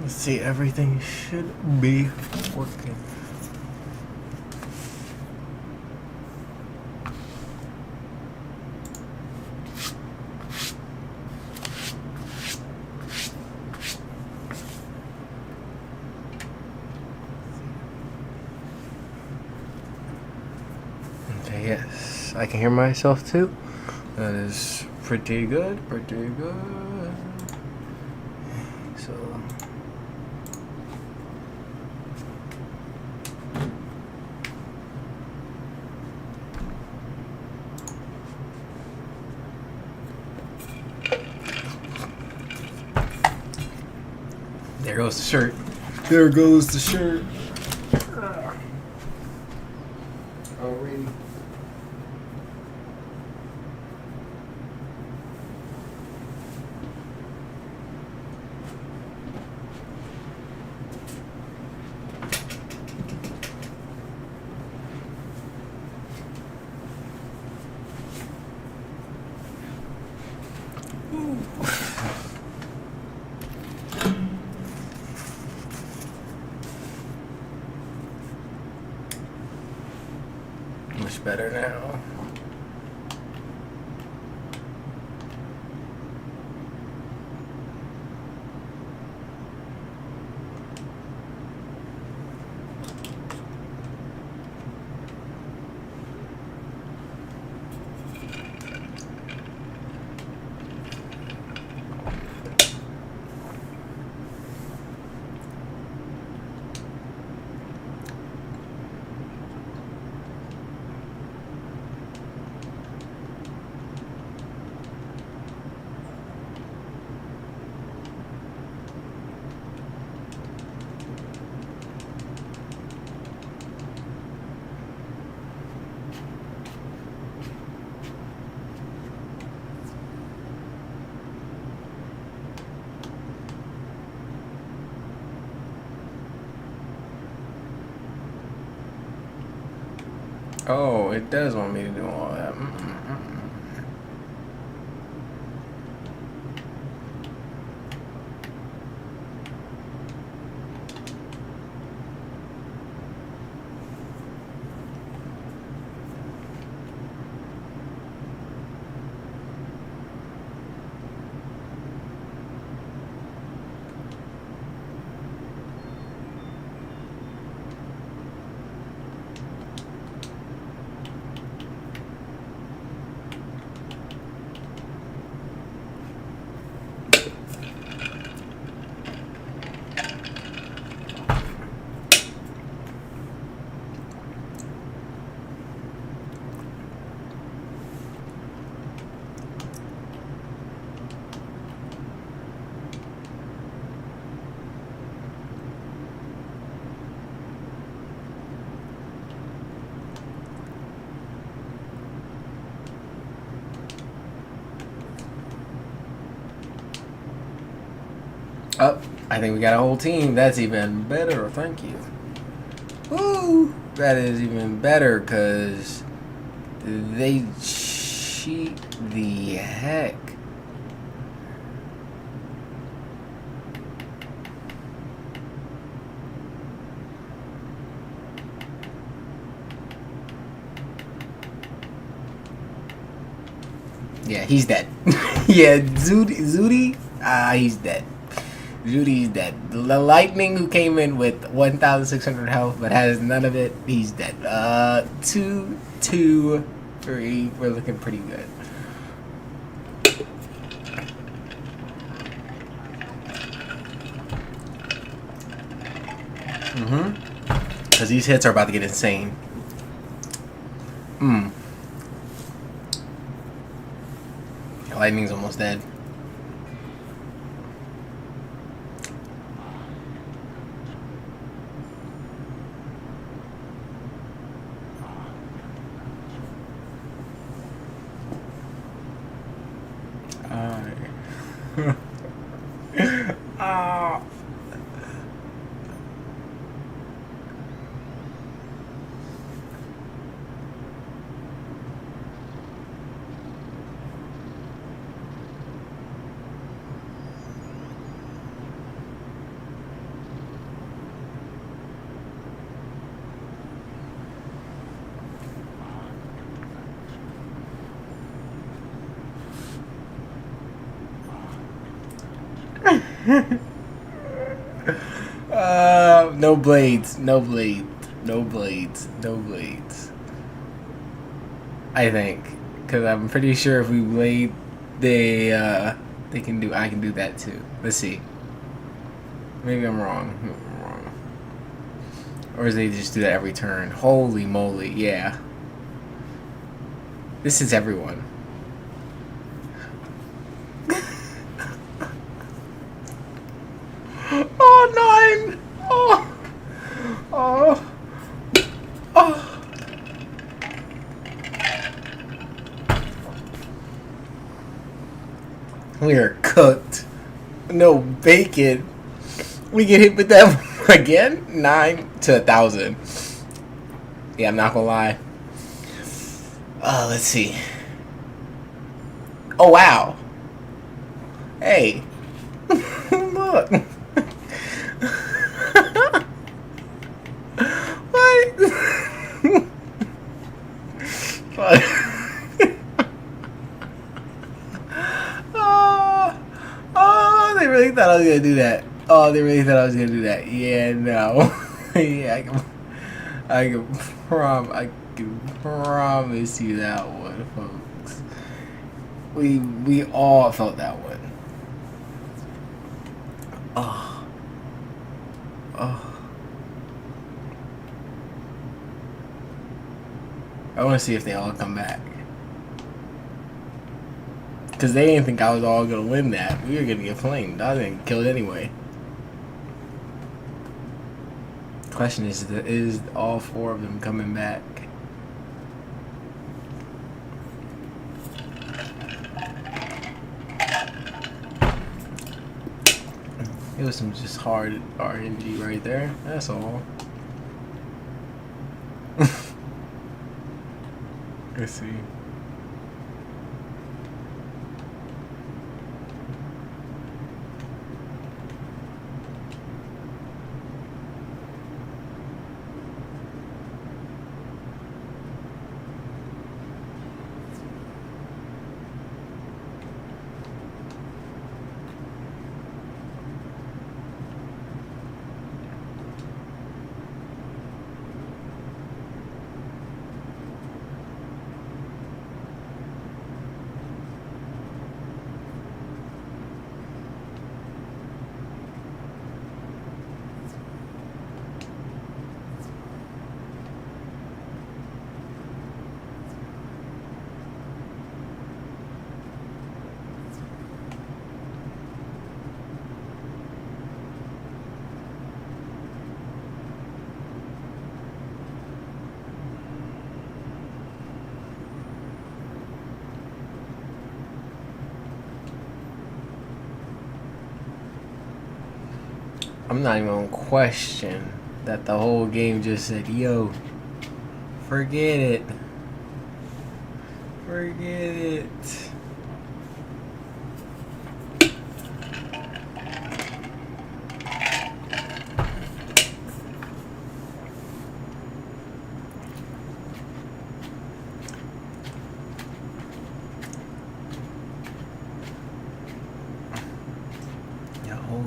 Let's see, everything should be working. Okay, yes, I can hear myself too. That is pretty good, pretty good. So there goes the shirt. There goes the shirt. Already. Much better now. Oh, it does want me to do all that. Oh, I think we got a whole team. That's even better. Thank you. Woo! That is even better because they cheat the heck. Yeah, he's dead. Yeah, Zudi, he's dead. Judy's dead. The Lightning, who came in with 1,600 health but has none of it, he's dead. 2, 2, 3. We're looking pretty good. Because these hits are about to get insane. Lightning's almost dead. No blades. No blades. No blades. No blades. I think, because I'm pretty sure if we blade, they can do. I can do that too. Let's see. Maybe I'm wrong. Or is they just do that every turn? Holy moly! Yeah. This is everyone. Oh, 9! Oh! Oh! Oh! We are cooked. No bacon. We get hit with that again? 9 to 1,000. Yeah, I'm not gonna lie. Let's see. Oh, wow. Hey. Look. What? Oh, they really thought I was gonna do that. Oh, they really thought I was gonna do that. Yeah, no. Yeah, I can promise you that one, folks. We all felt that one. Oh. Oh. I want to see if they all come back. Because they didn't think I was all going to win that. We were going to get flamed. I was going to get killed anyway. Question is all 4 of them coming back? It was some just hard RNG right there. That's all. Let's see. I'm not even gonna question that the whole game just said, yo, forget it. Forget it.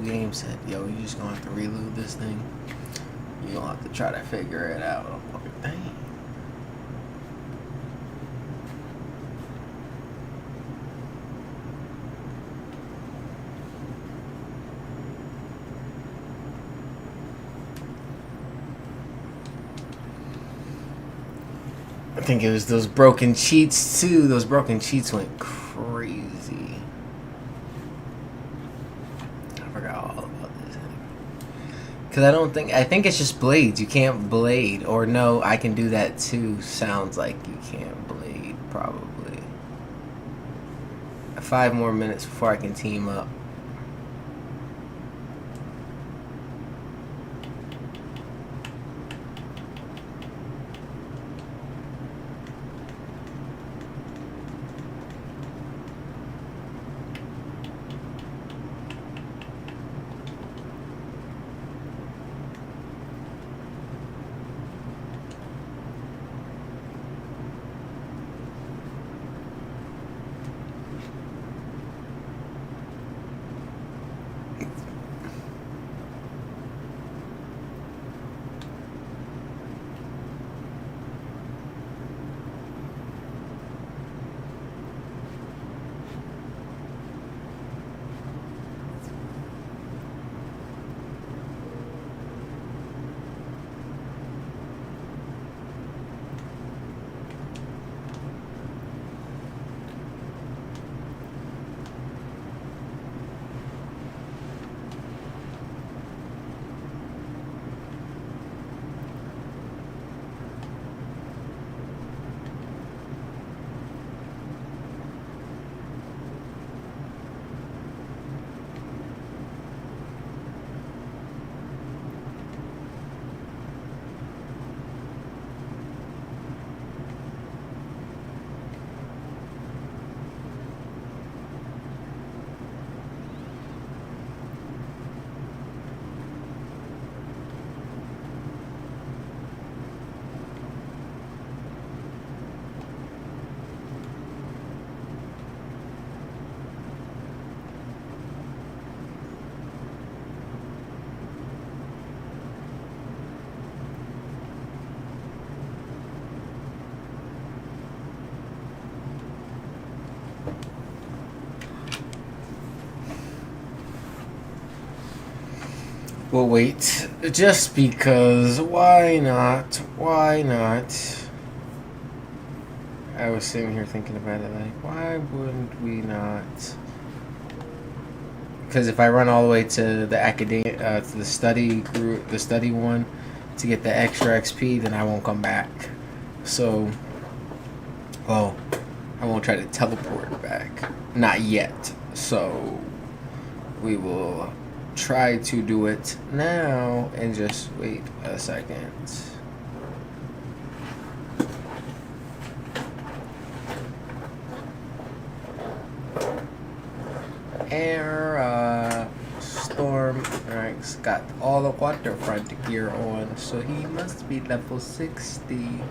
Game said, yo, you just gonna have to reload this thing. You gonna have to try to figure it out. I'm like, dang. I think it was those broken cheats too. Those broken cheats went crazy. Because I think it's just blades. You can't blade. Or no, I can do that too. Sounds like you can't blade, probably. 5 more minutes before I can team up. We'll wait. Just because. Why not? Why not? I was sitting here thinking about it like, why wouldn't we not? Because if I run all the way to the academic, to the study group, the study one, to get the extra XP, then I won't come back. So, well, I won't try to teleport back. Not yet. So, we will try to do it now and just wait a second. Air Storm Rex got all the waterfront gear on, so he must be level 60.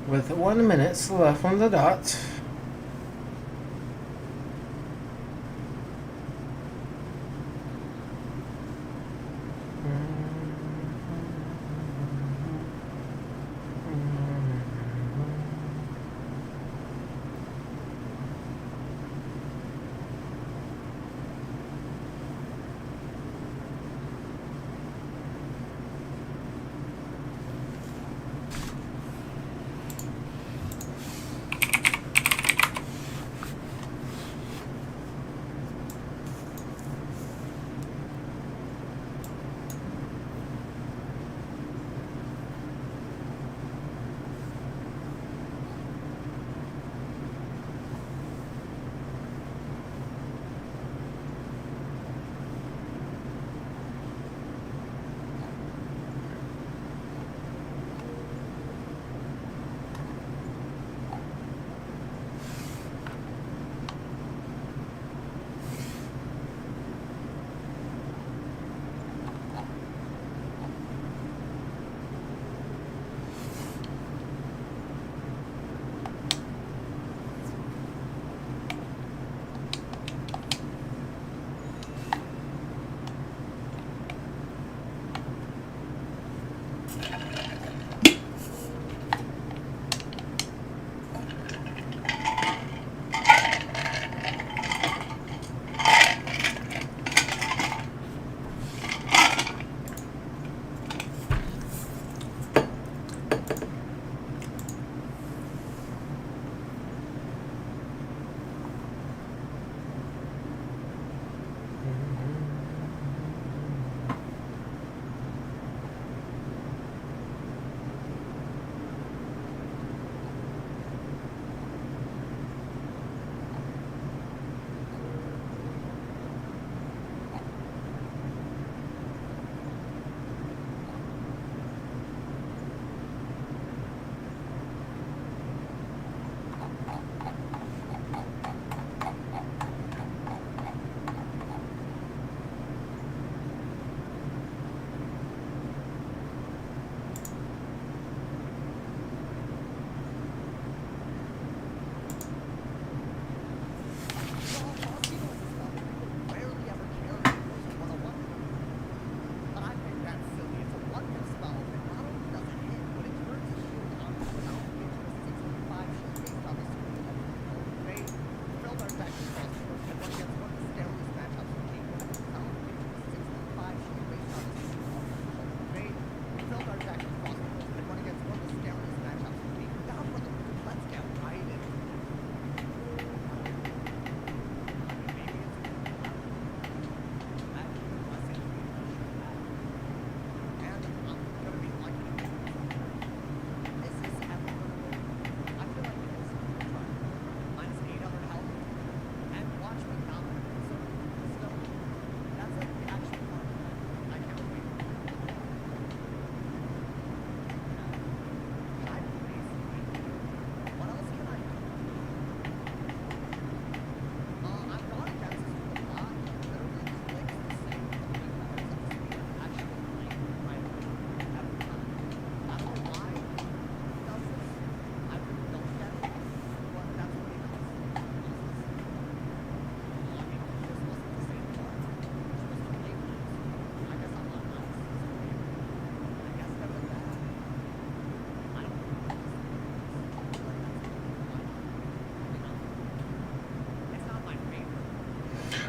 With 1 minute left on the dot.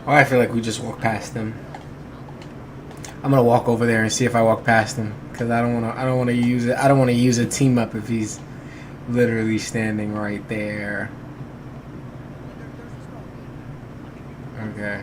Oh, I feel like we just walked past them. I'm gonna walk over there and see if I walk past him, because I don't wanna. I don't wanna use it. I don't wanna use a team up if he's literally standing right there. Okay.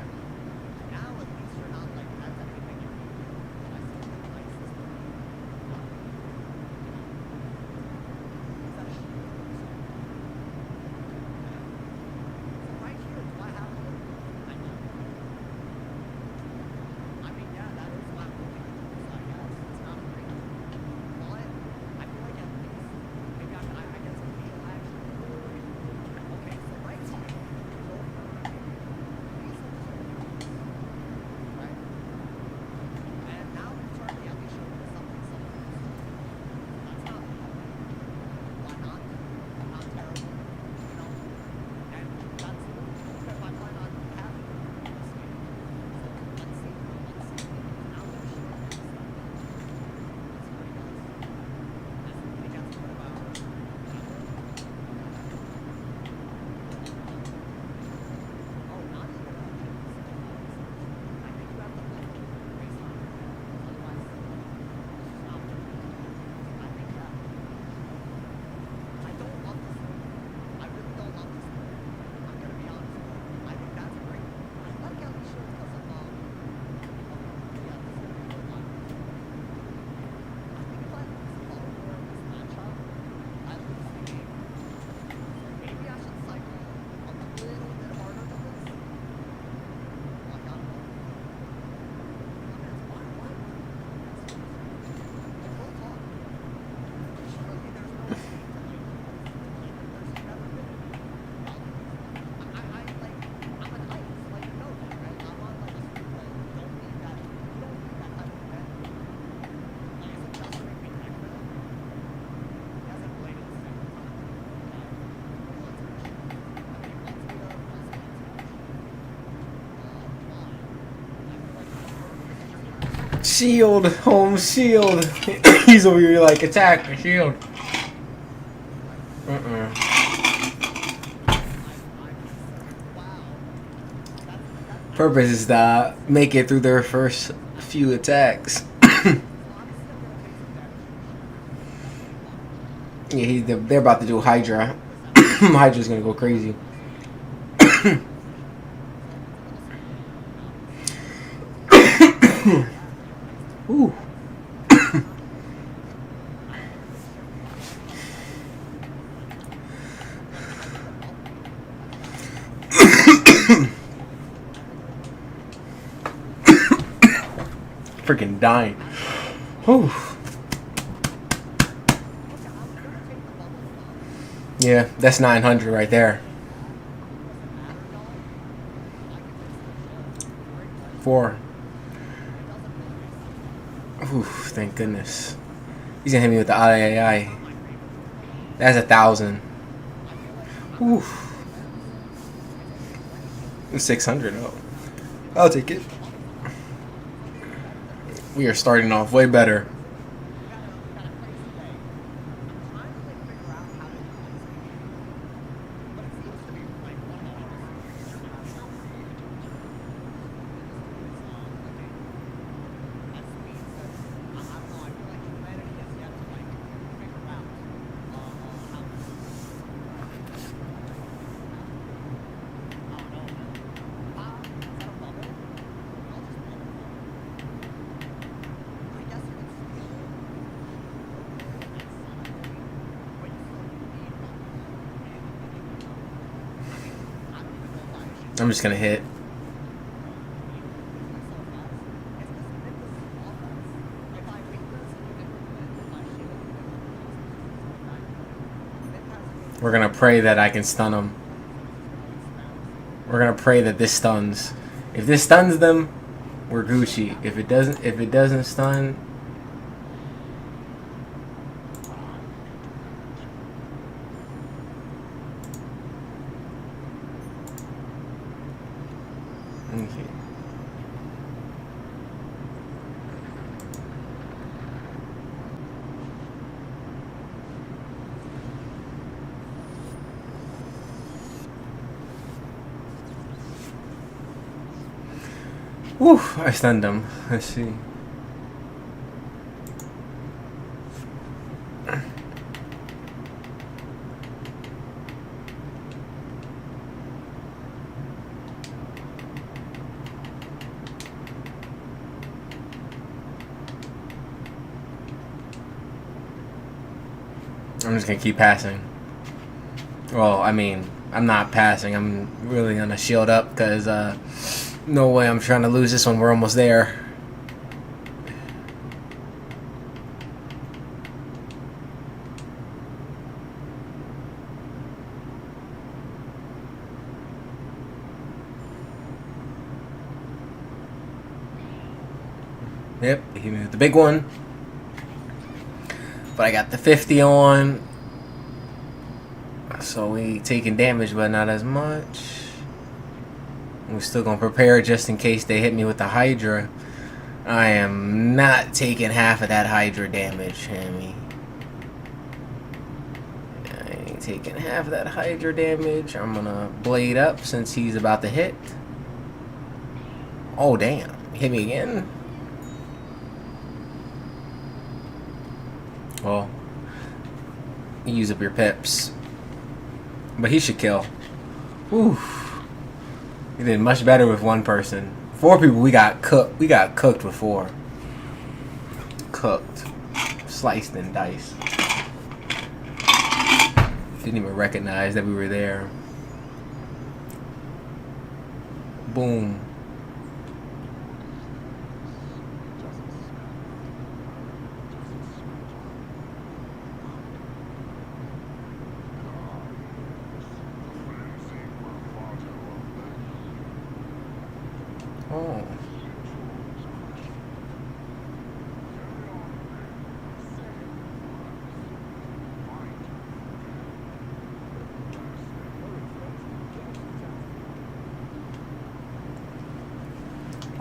Shield, home shield. He's over here like attack the shield. Purpose is to make it through their first few attacks. Yeah, they're about to do Hydra. Hydra's gonna go crazy. Ooh. Freaking dying. Whew. Yeah, that's 900 right there. 4. Ooh, thank goodness. He's gonna hit me with the I. That's 1,000. Ooh. 600. Oh, I'll take it. We are starting off way better. I'm just gonna hit. We're gonna pray that I can stun them. We're gonna pray that this stuns. If this stuns them, we're Gucci. If it doesn't stun. Okay. Whew, I stunned him. Let's see. I'm just gonna keep passing. Well, I mean, I'm not passing. I'm really gonna shield up because no way I'm trying to lose this one. We're almost there. Yep, he moved the big one. But I got the 50 on. So we taking damage, but not as much. We're still gonna prepare just in case they hit me with the Hydra. I am not taking half of that Hydra damage, Hammy. I ain't taking half of that Hydra damage. I'm gonna blade up since he's about to hit. Oh damn, hit me again. Well, you use up your pips. But he should kill. Oof. He did much better with one person. 4 people we got cooked. We got cooked with 4. Cooked. Sliced and diced. Didn't even recognize that we were there. Boom. Oh.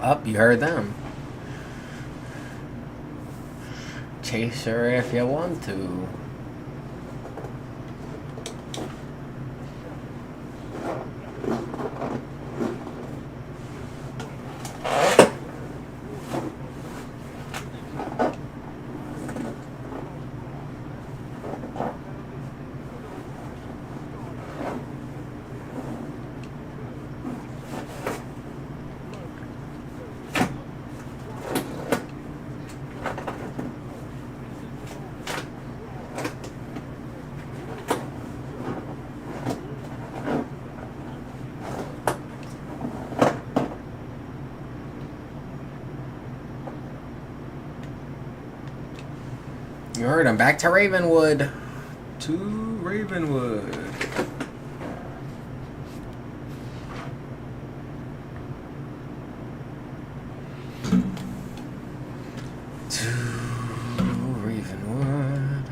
Up, you heard them. Chase her if you want to. You heard him. Back to Ravenwood. To Ravenwood. To Ravenwood.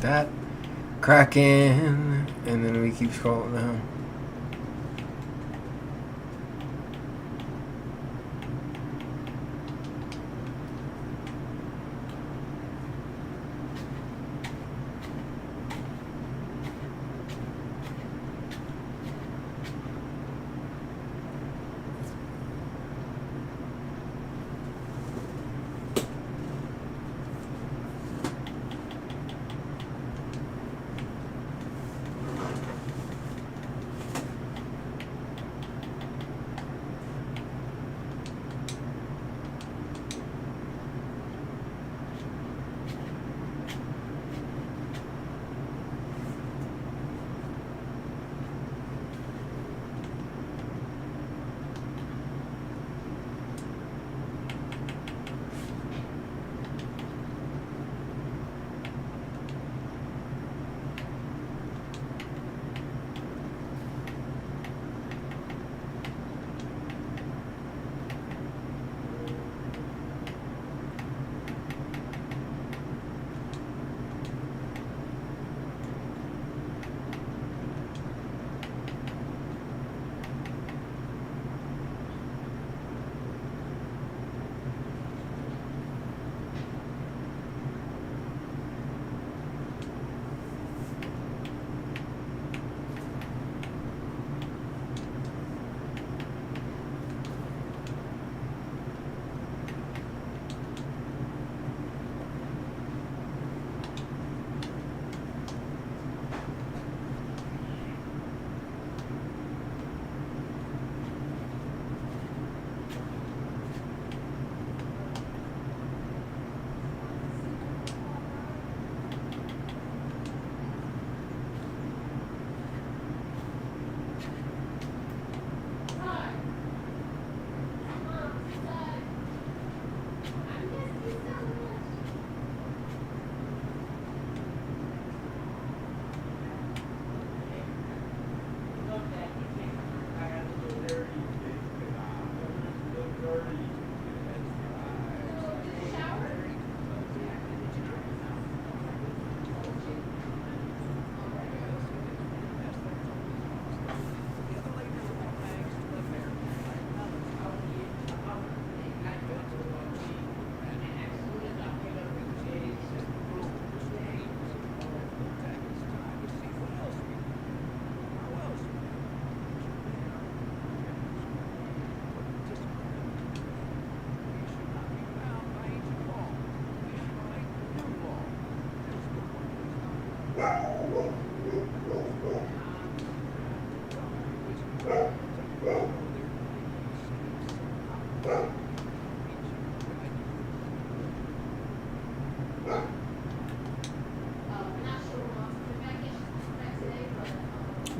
That Kraken, and then we keep scrolling down.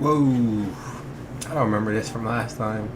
Whoa. I don't remember this from last time.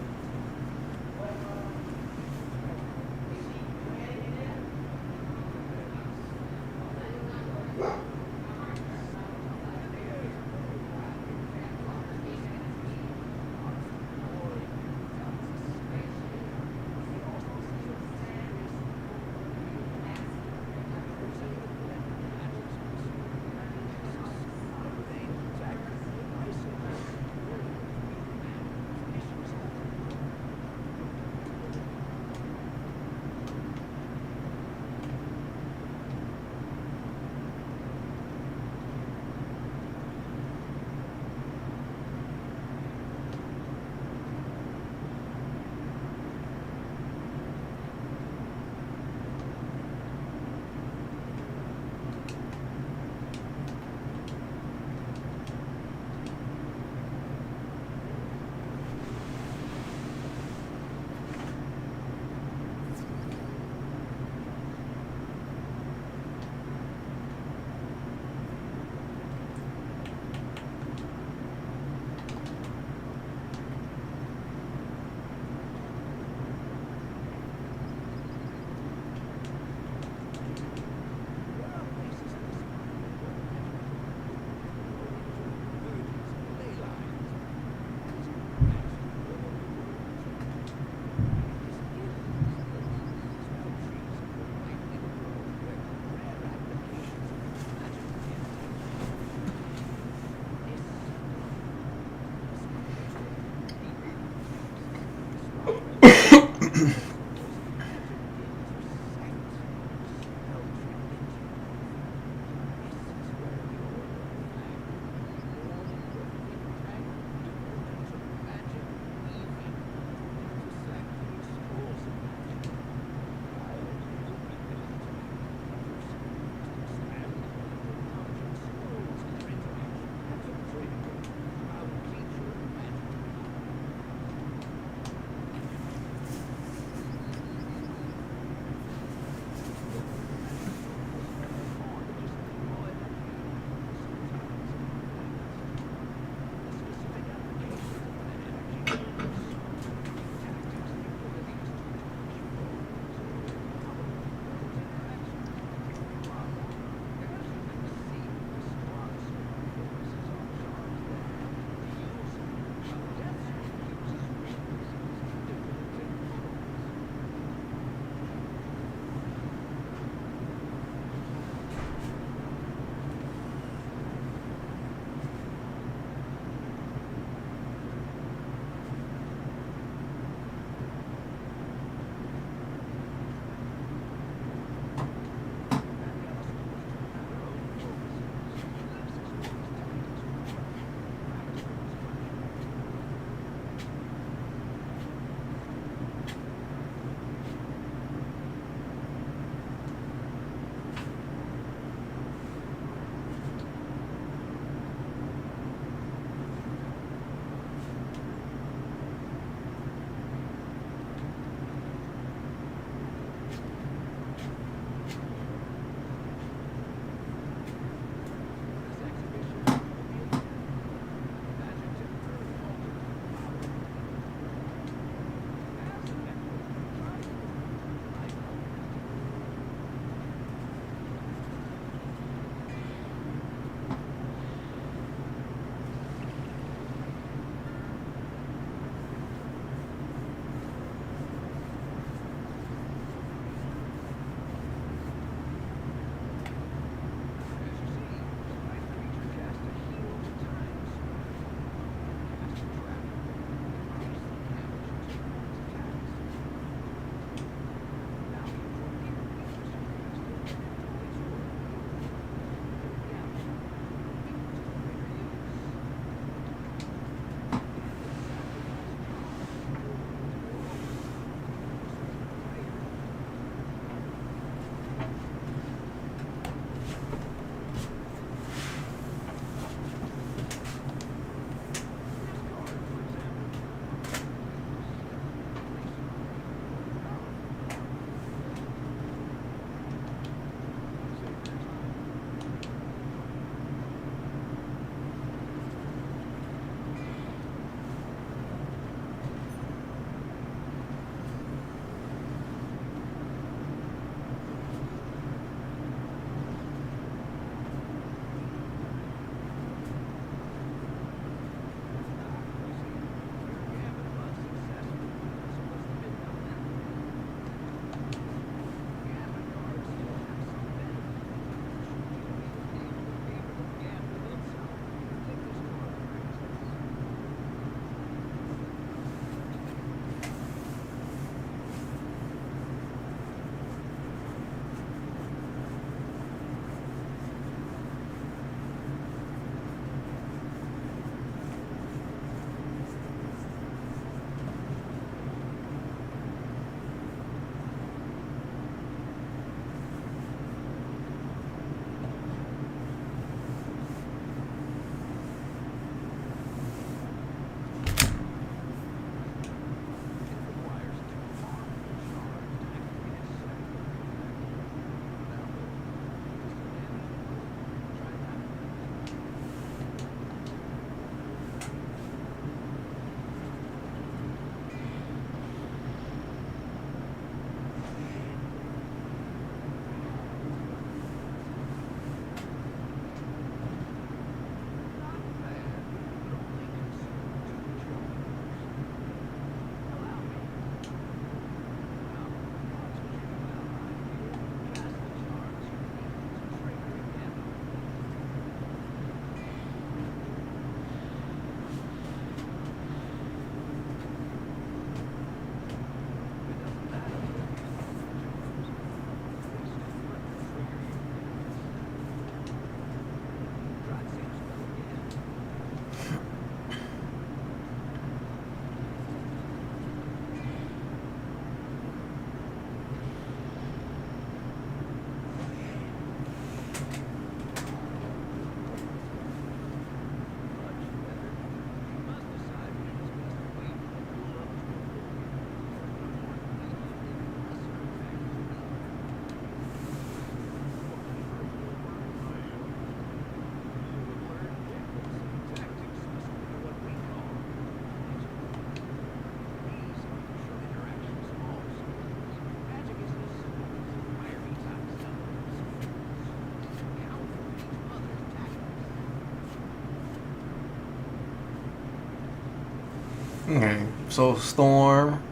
Okay, so storm,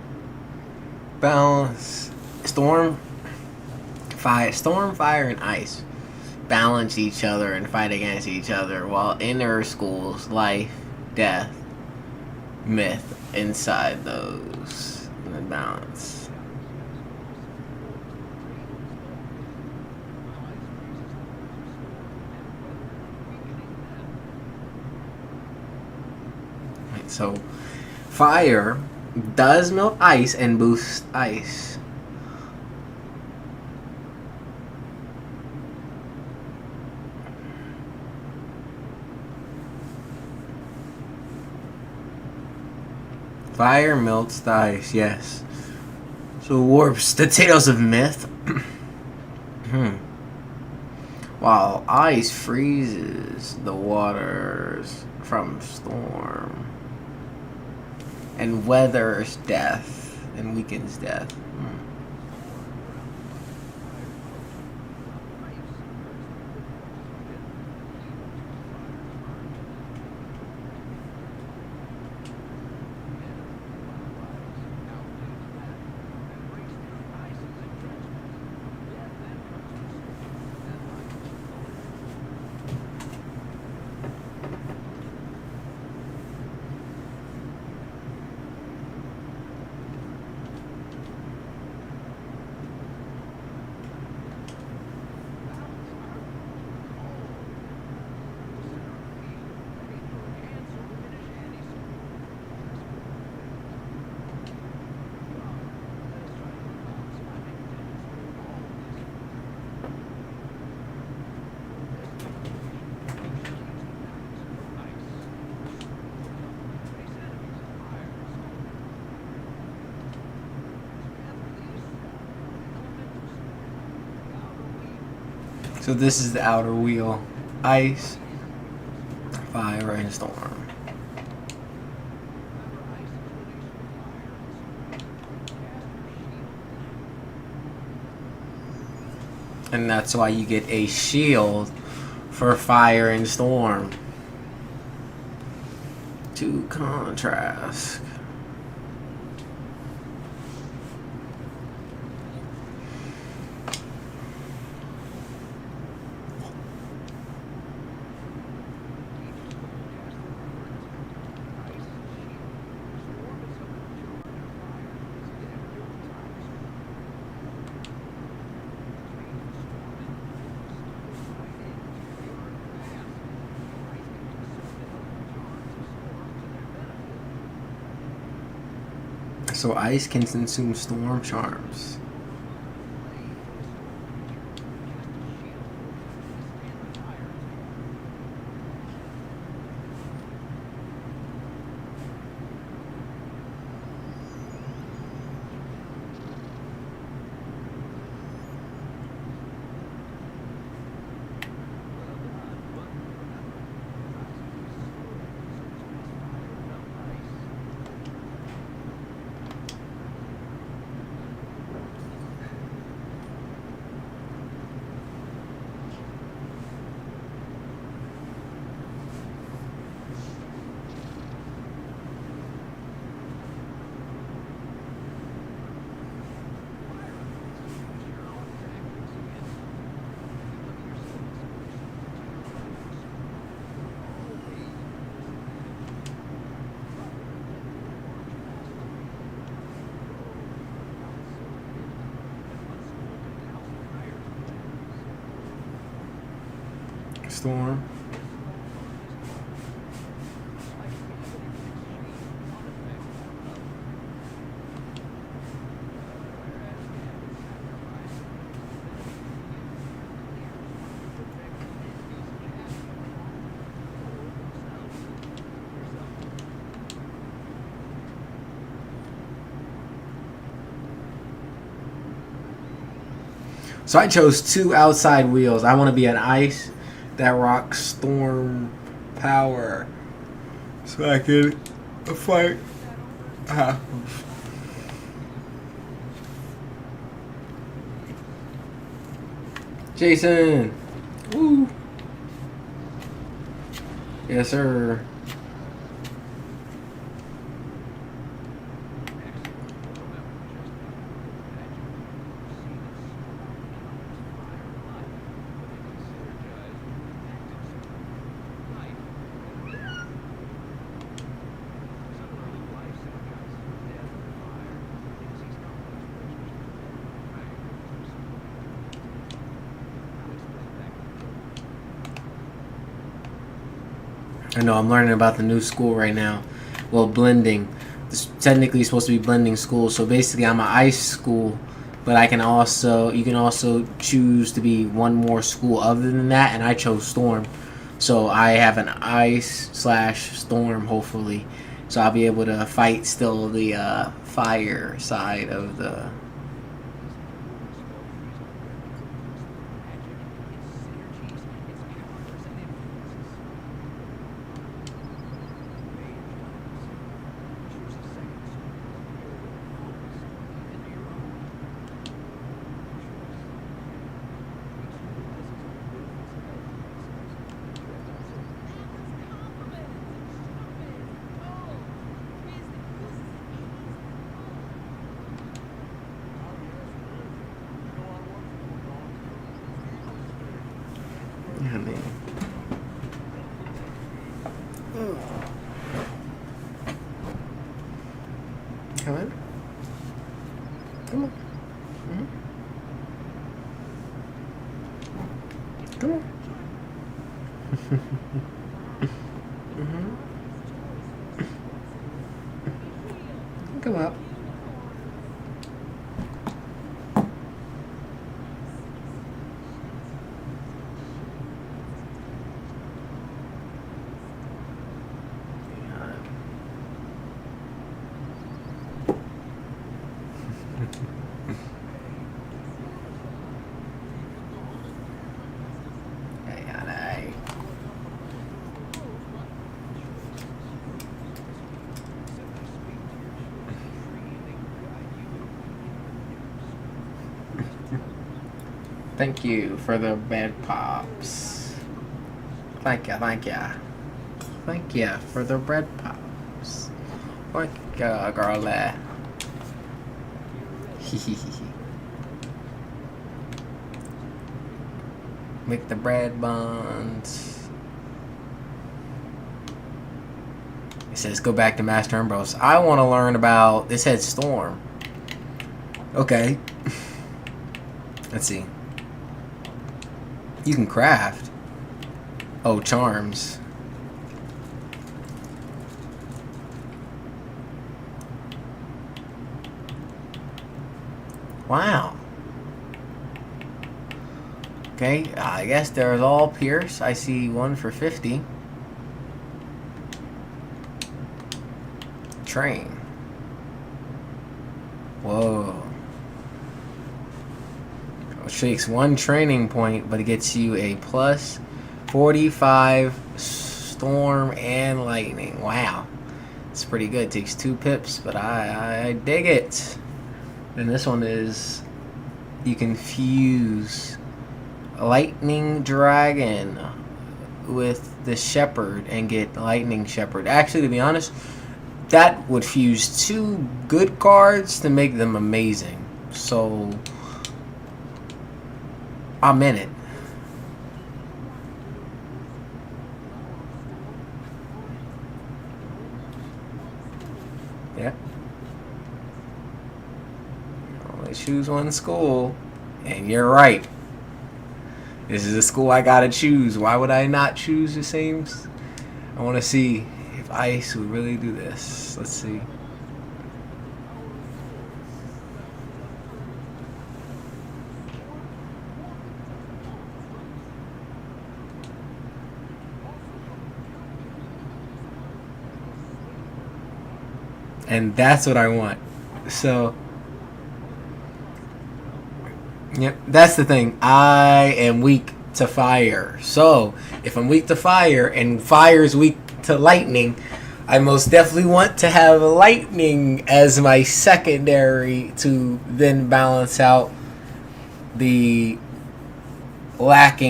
balance, storm, fire, and ice balance each other and fight against each other, while inner schools, life, death, myth inside those in the balance. Right, so fire does melt ice and boosts ice. Fire melts the ice, yes. So warps the tales of myth. While ice freezes the waters from storm and weathers death and weakens death. So this is the outer wheel. Ice, fire, and storm. And that's why you get a shield for fire and storm. To contrast. So ice can consume storm charms. Storm. So I chose two outside wheels. I want to be an ice that rocks storm power. So I could fight. Jason. Woo. Yes, sir. I know I'm learning about the new school right now. Well, blending. It's technically supposed to be blending school. So basically, I'm an ice school, but you can also choose to be one more school other than that, and I chose storm. So I have an ice slash storm, hopefully. So I'll be able to fight still the fire side of the. I mean, come on. Come on. Mm-hmm. Come on. Mm-hmm. Come up. Thank you for the bed pops. Thank ya, thank ya. Thank ya for the bread pops. Thank ya, girl. Make the bread buns. It says go back to Master Umbros. I want to learn about. This said Storm. Okay. Let's see. You can craft. Oh, charms. Wow. Okay, I guess there's all Pierce. I see one for 50. Train. Whoa. It takes one training point, but it gets you a plus 45 storm and lightning. Wow. It's pretty good. It takes 2 pips, but I dig it. And this one is, you can fuse Lightning Dragon with the Shepherd and get Lightning Shepherd. Actually, to be honest, that would fuse 2 good cards to make them amazing. So, I'm in it. Yeah. Only choose one school. And you're right. This is a school I gotta choose. Why would I not choose the same? I want to see if Ice would really do this. Let's see. And that's what I want. So, yep, that's the thing. I am weak to fire. So, if I'm weak to fire and fire is weak to lightning, I most definitely want to have lightning as my secondary to then balance out the lack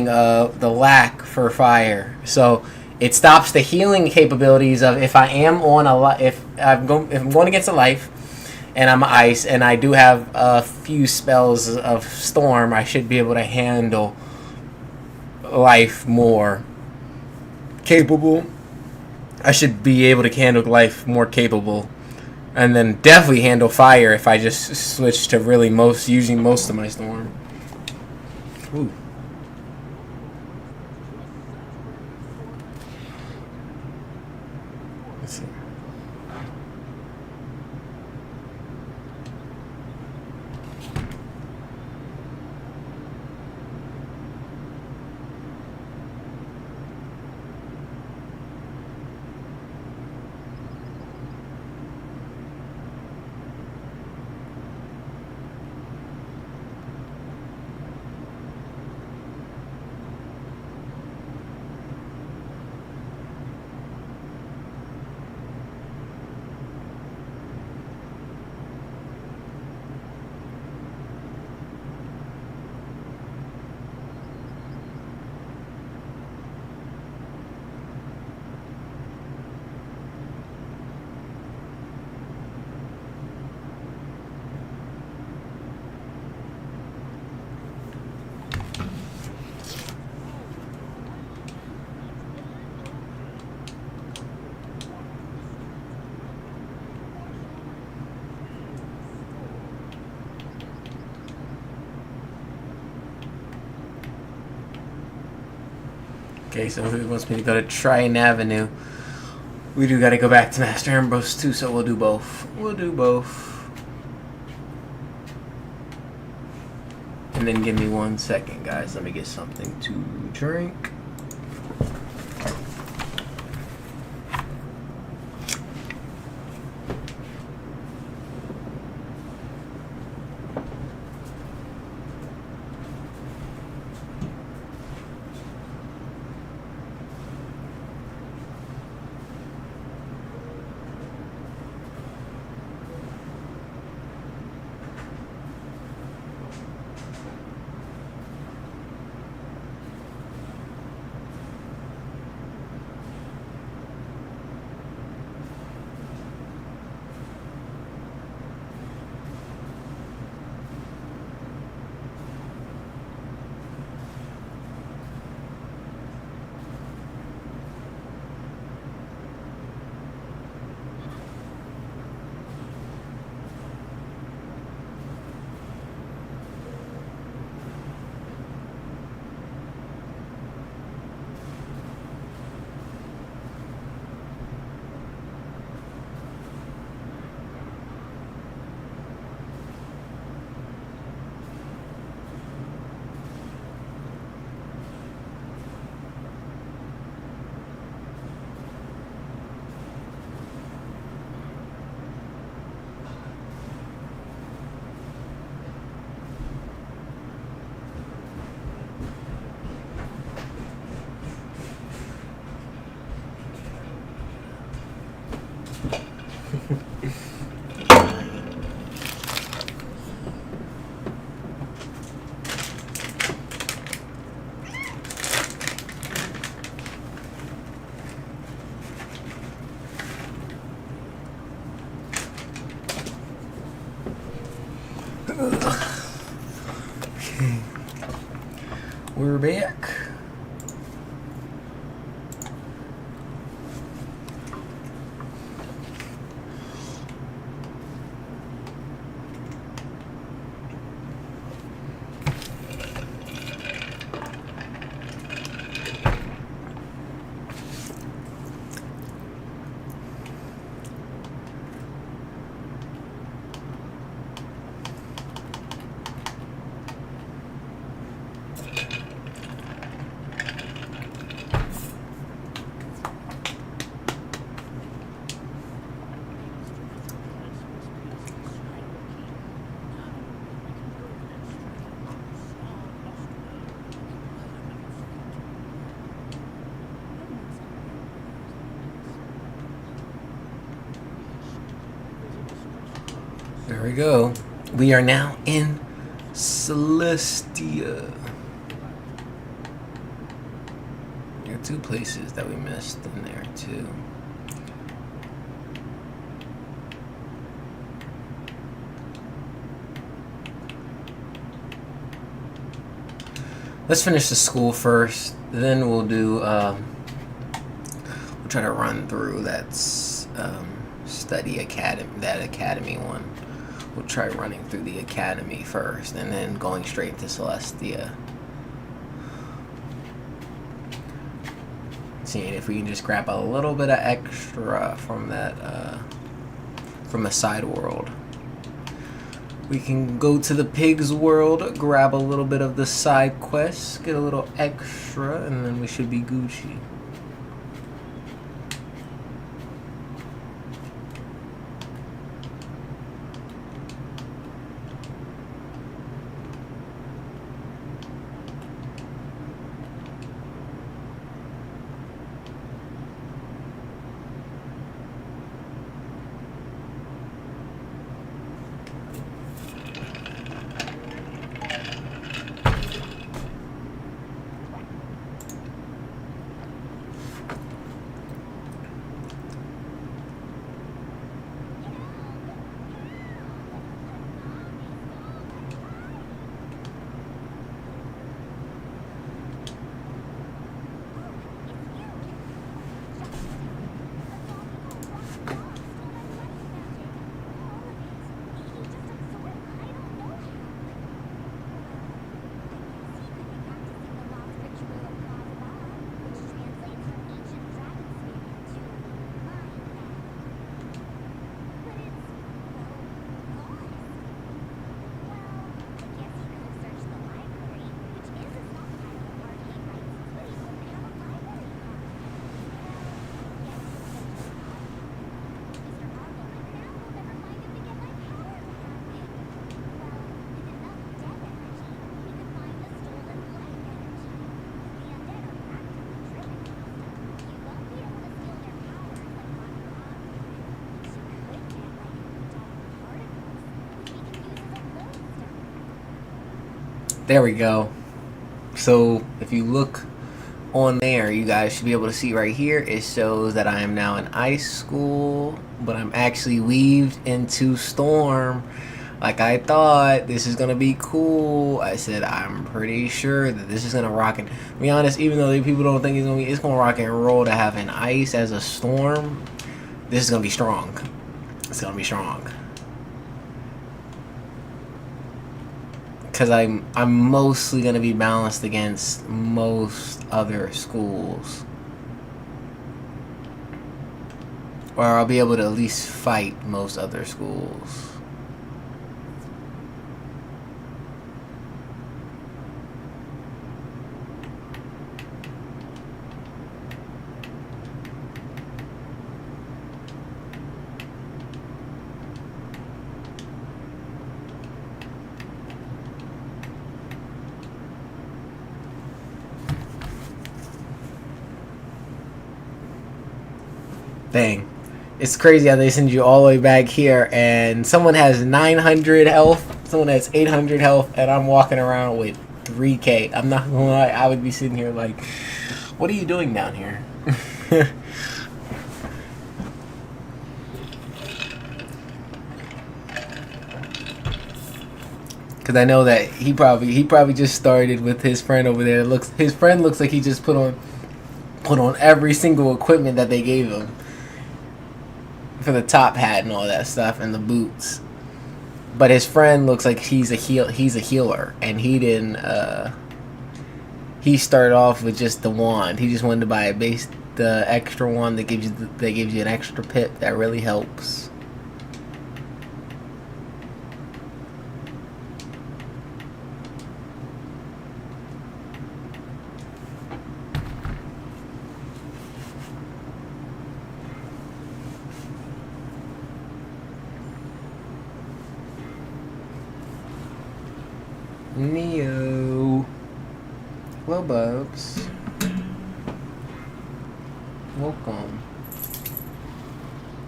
for fire. So, it stops the healing capabilities of if I'm going against a life and I'm ice and I do have a few spells of storm, I should be able to handle life more capable. I should be able to handle life more capable, and then definitely handle fire if I just switch to really using most of my storm. Ooh. Okay, so he wants me to go to Tryon Avenue. We do gotta go back to Master Ambrose too, so we'll do both. We'll do both. And then give me 1 second, guys. Let me get something to drink. Okay. We're back. There we go. We are now in Celestia. There are 2 places that we missed in there too. Let's finish the school first. Then we'll do. We'll try to run through that study academy, that academy one. We'll try running through the academy first, and then going straight to Celestia. Seeing if we can just grab a little bit of extra from that, from the side world. We can go to the pig's world, grab a little bit of the side quests, get a little extra, and then we should be Gucci. There we go. So if you look on there, you guys should be able to see right here. It shows that I am now in ice school, but I'm actually weaved into storm. Like I thought, this is gonna be cool. I said I'm pretty sure that this is gonna rock and to be honest, even though people don't think it's gonna rock and roll to have an ice as a storm. This is gonna be strong. It's gonna be strong. Cause I'm mostly gonna be balanced against most other schools. Or I'll be able to at least fight most other schools. Dang. It's crazy how they send you all the way back here and someone has 900 health, someone has 800 health, and I'm walking around with 3k. I'm not gonna lie, I would be sitting here like, what are you doing down here? Because I know that he probably just started with his friend over there. His friend looks like he just put on every single equipment that they gave him. For the top hat and all that stuff and the boots, but his friend looks like he's a healer, and he didn't. He started off with just the wand. He just wanted to buy the extra wand that gives you an extra pip that really helps. Neo. Hello, Bubs. Welcome.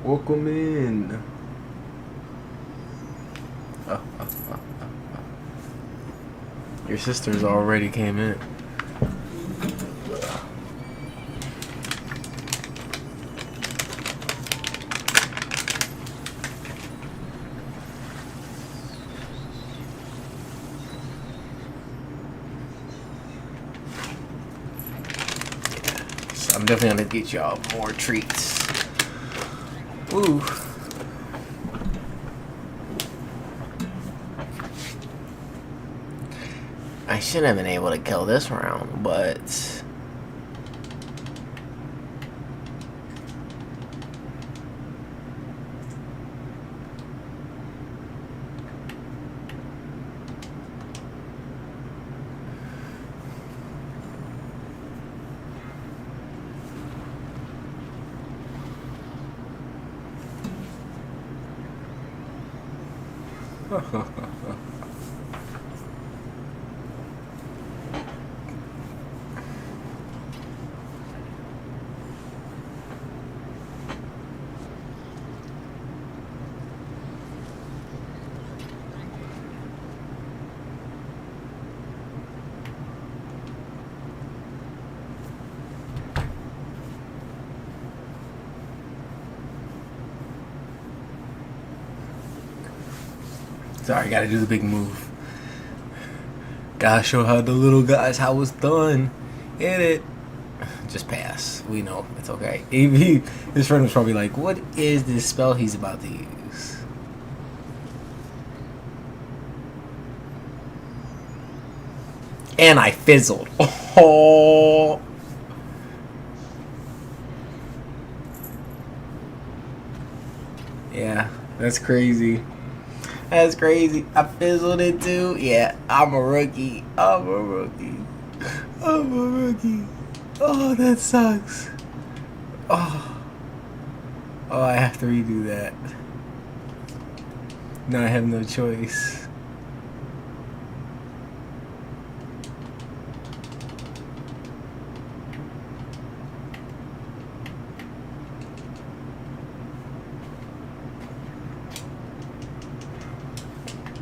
Welcome in. Your sisters already came in. I'm definitely gonna get y'all more treats. Ooh. I should have been able to kill this round, but sorry, gotta do the big move. Gotta show how the little guys how it's done. Hit it. Just pass. We know it's okay. His friend was probably like, "What is this spell he's about to use?" And I fizzled. Oh. Yeah, that's crazy. That's crazy. I fizzled it too. Yeah, I'm a rookie. I'm a rookie. I'm a rookie. Oh, that sucks. Oh. Oh, I have to redo that. Now I have no choice.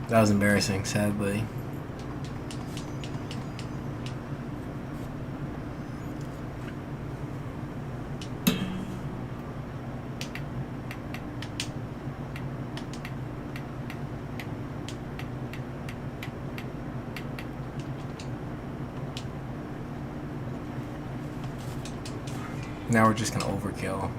That was embarrassing, sadly. Now we're just gonna overkill.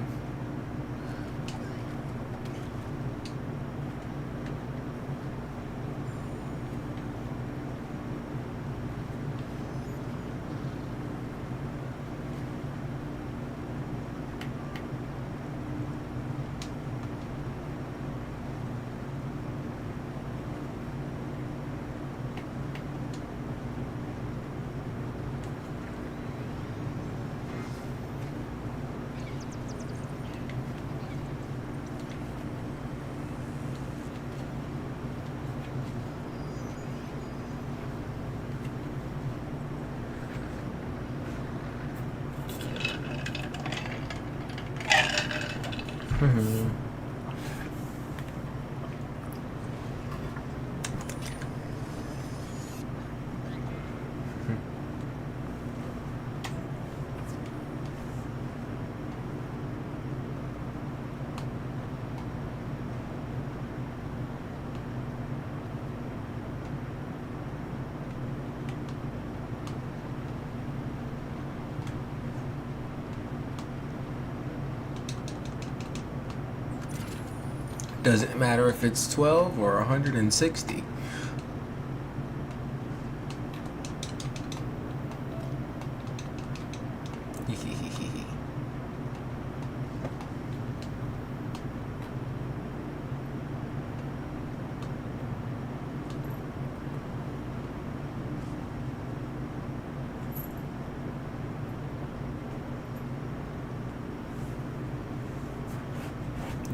Doesn't matter if it's 12 or 160.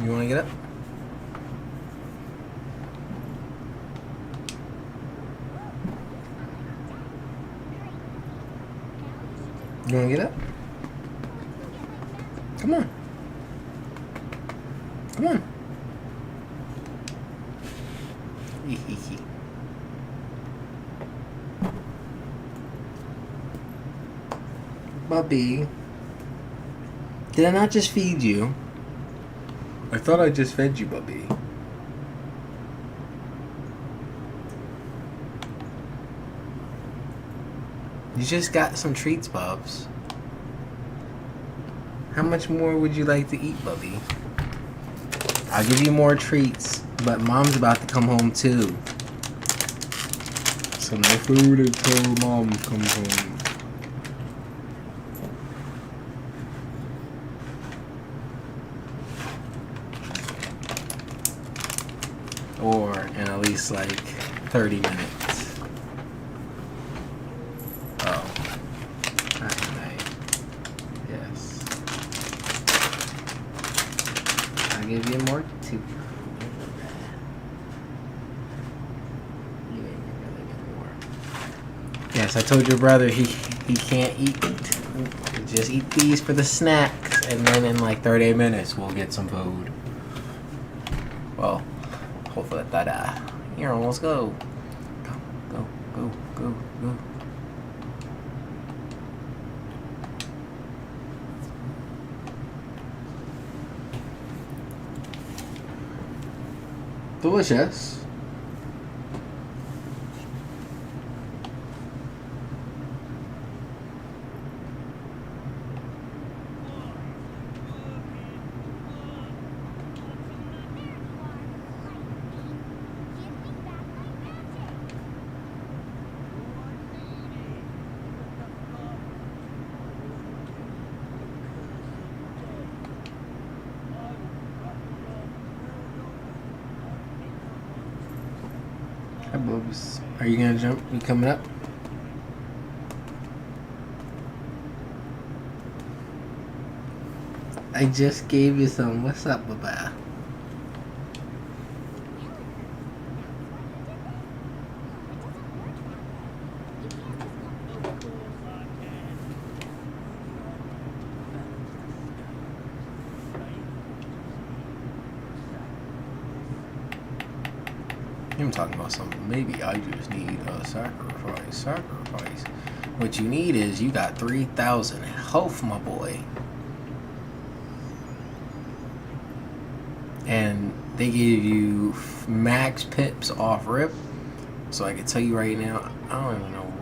You want to get up? You want to get up? Come on. Come on. Bubby. Did I not just feed you? I thought I just fed you, Bubby. You just got some treats, Bubs. How much more would you like to eat, Bubby? I'll give you more treats, but Mom's about to come home too. So no food until Mom comes home. Or in at least like 30 minutes. Oh. Night. Yes. I'll give you more too. Yes, I told your brother he can't eat. Just eat these for the snacks, and then in like 30 minutes we'll get some food. Well, hopefully that here, almost go. Go. Delicious. Hi, Bubs. Are you gonna jump? You coming up? I just gave you some. What's up, Baba? I'm talking about something. Maybe I just need a sacrifice. What you need is you got 3,000 health, my boy. And they give you max pips off rip. So I can tell you right now, I don't even know.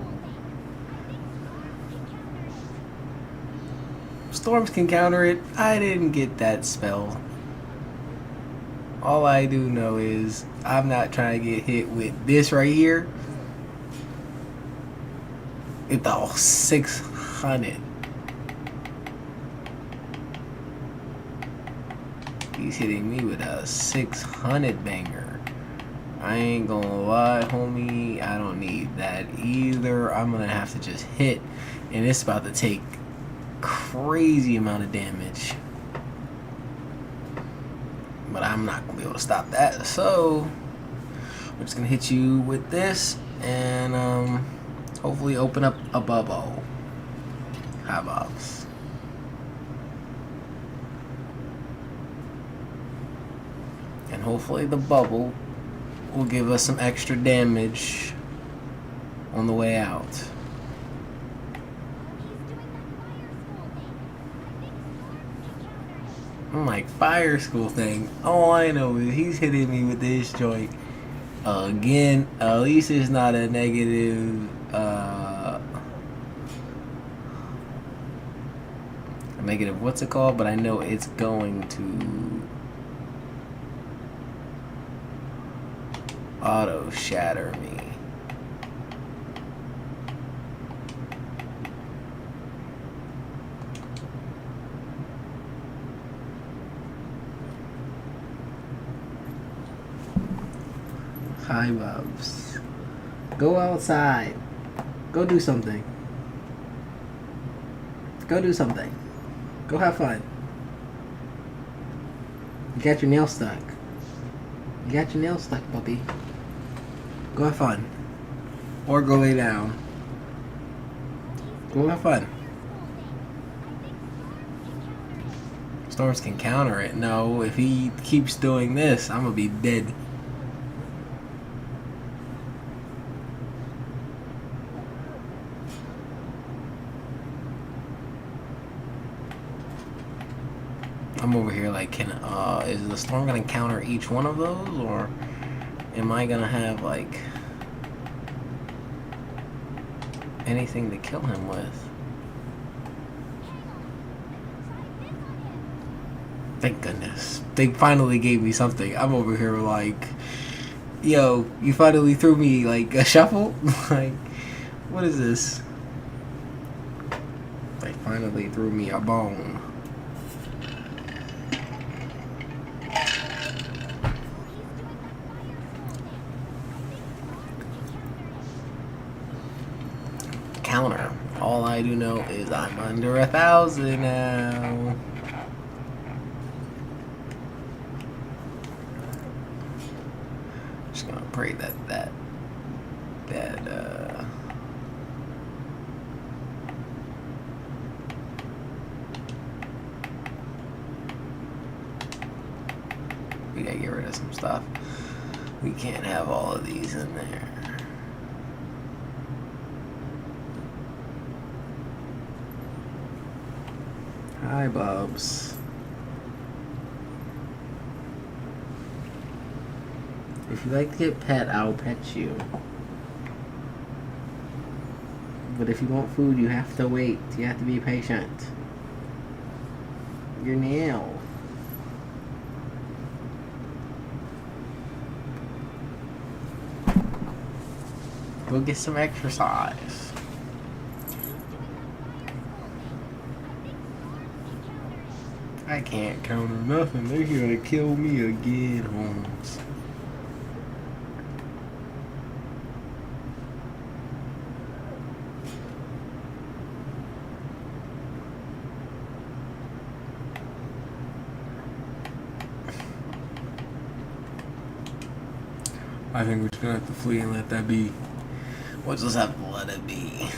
Storms can counter it. I didn't get that spell. All I do know is I'm not trying to get hit with this right here. It's all 600. He's hitting me with a 600 banger. I ain't gonna lie, homie. I don't need that either. I'm gonna have to just hit. And it's about to take crazy amount of damage. But I'm not gonna be able to stop that. So we're just gonna hit you with this and hopefully open up a bubble. High box. And hopefully the bubble will give us some extra damage on the way out. I'm like, fire school thing. All I know is he's hitting me with this joint again. At least it's not a negative. Negative. What's it called? But I know it's going to auto shatter me. Hi, Bubs. Go outside. Go do something. Go do something. Go have fun. You got your nail stuck. You got your nail stuck, puppy. Go have fun. Or go lay down. Go have fun. Storms can counter it. No, if he keeps doing this, I'm gonna be dead. I'm over here like, is the storm gonna counter each one of those, or am I gonna have like anything to kill him with? Thank goodness. They finally gave me something. I'm over here like, yo, you finally threw me like a shuffle? Like, what is this? They finally threw me a bone. Counter. All I do know is I'm under 1,000 now. Just gonna pray that we gotta get rid of some stuff. We can't have all of these in there. Hi, Bubs. If you like to get pet, I'll pet you. But if you want food, you have to wait. You have to be patient. Your nail. Go get some exercise. I can't counter nothing. They're here to kill me again, Holmes. I think we're just gonna have to flee and let that be. We'll just have to let it be.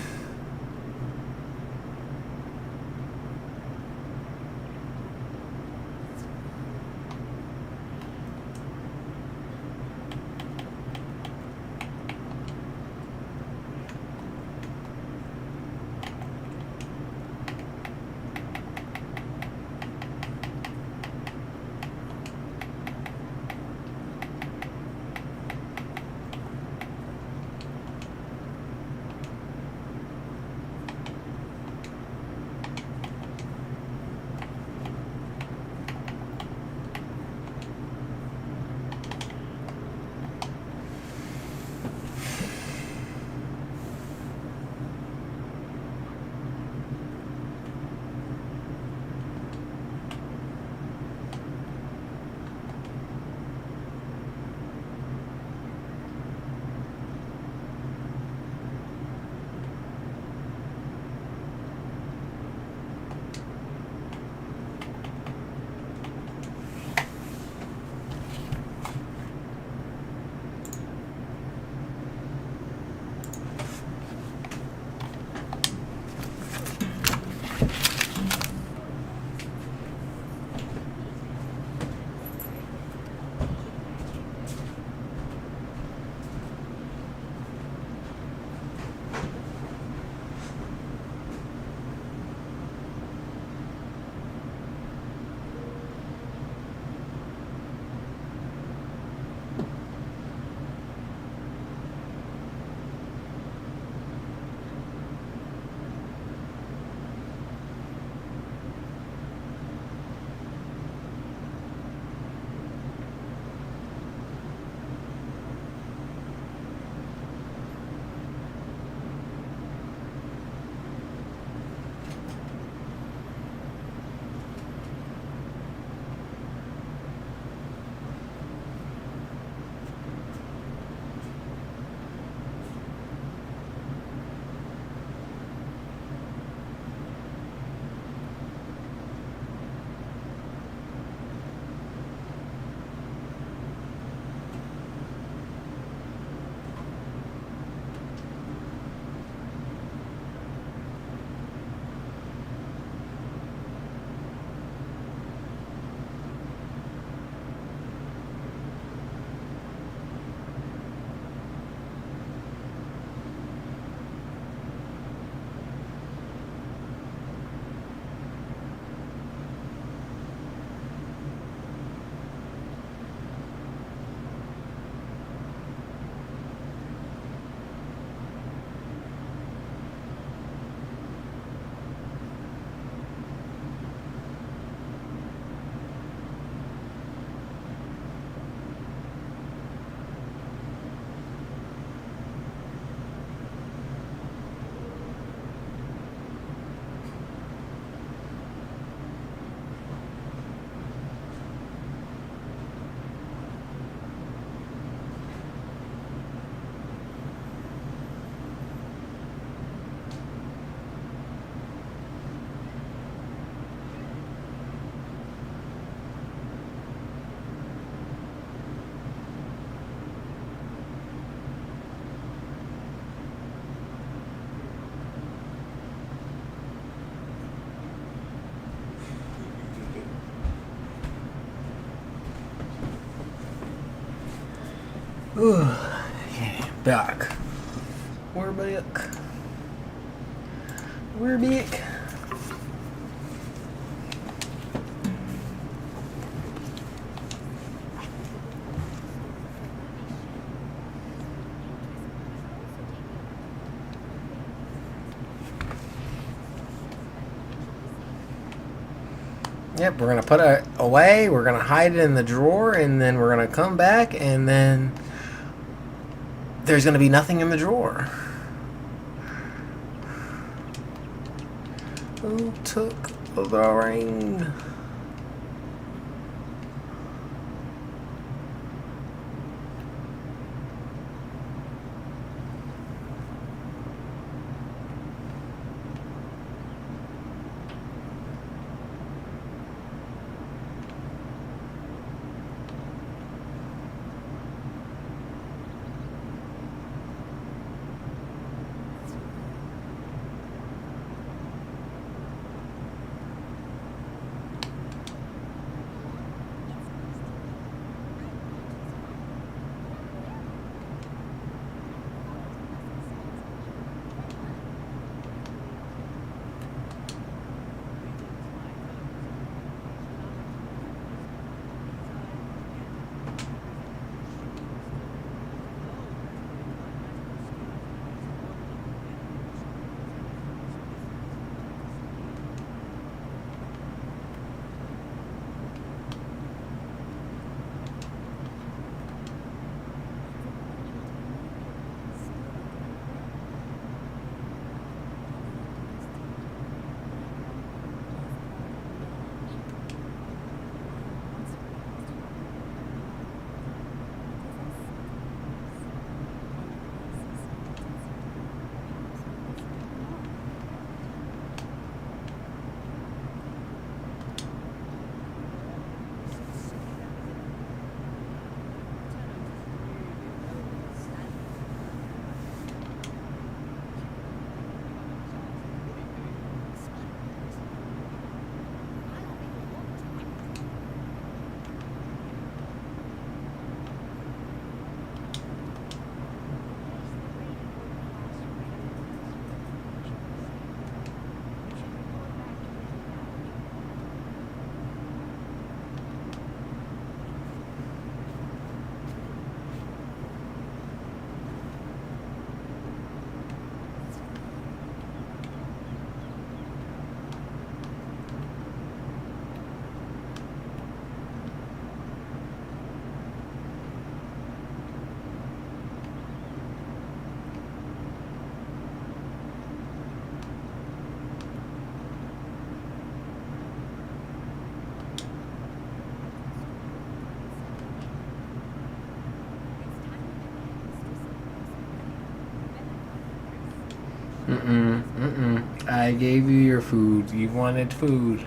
Yeah, back. We're back. We're back. Yep, we're gonna put it away, we're gonna hide it in the drawer, and then we're gonna come back, and then there's gonna be nothing in the drawer. Who took the ring? I gave you your food. You wanted food.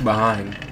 Behind.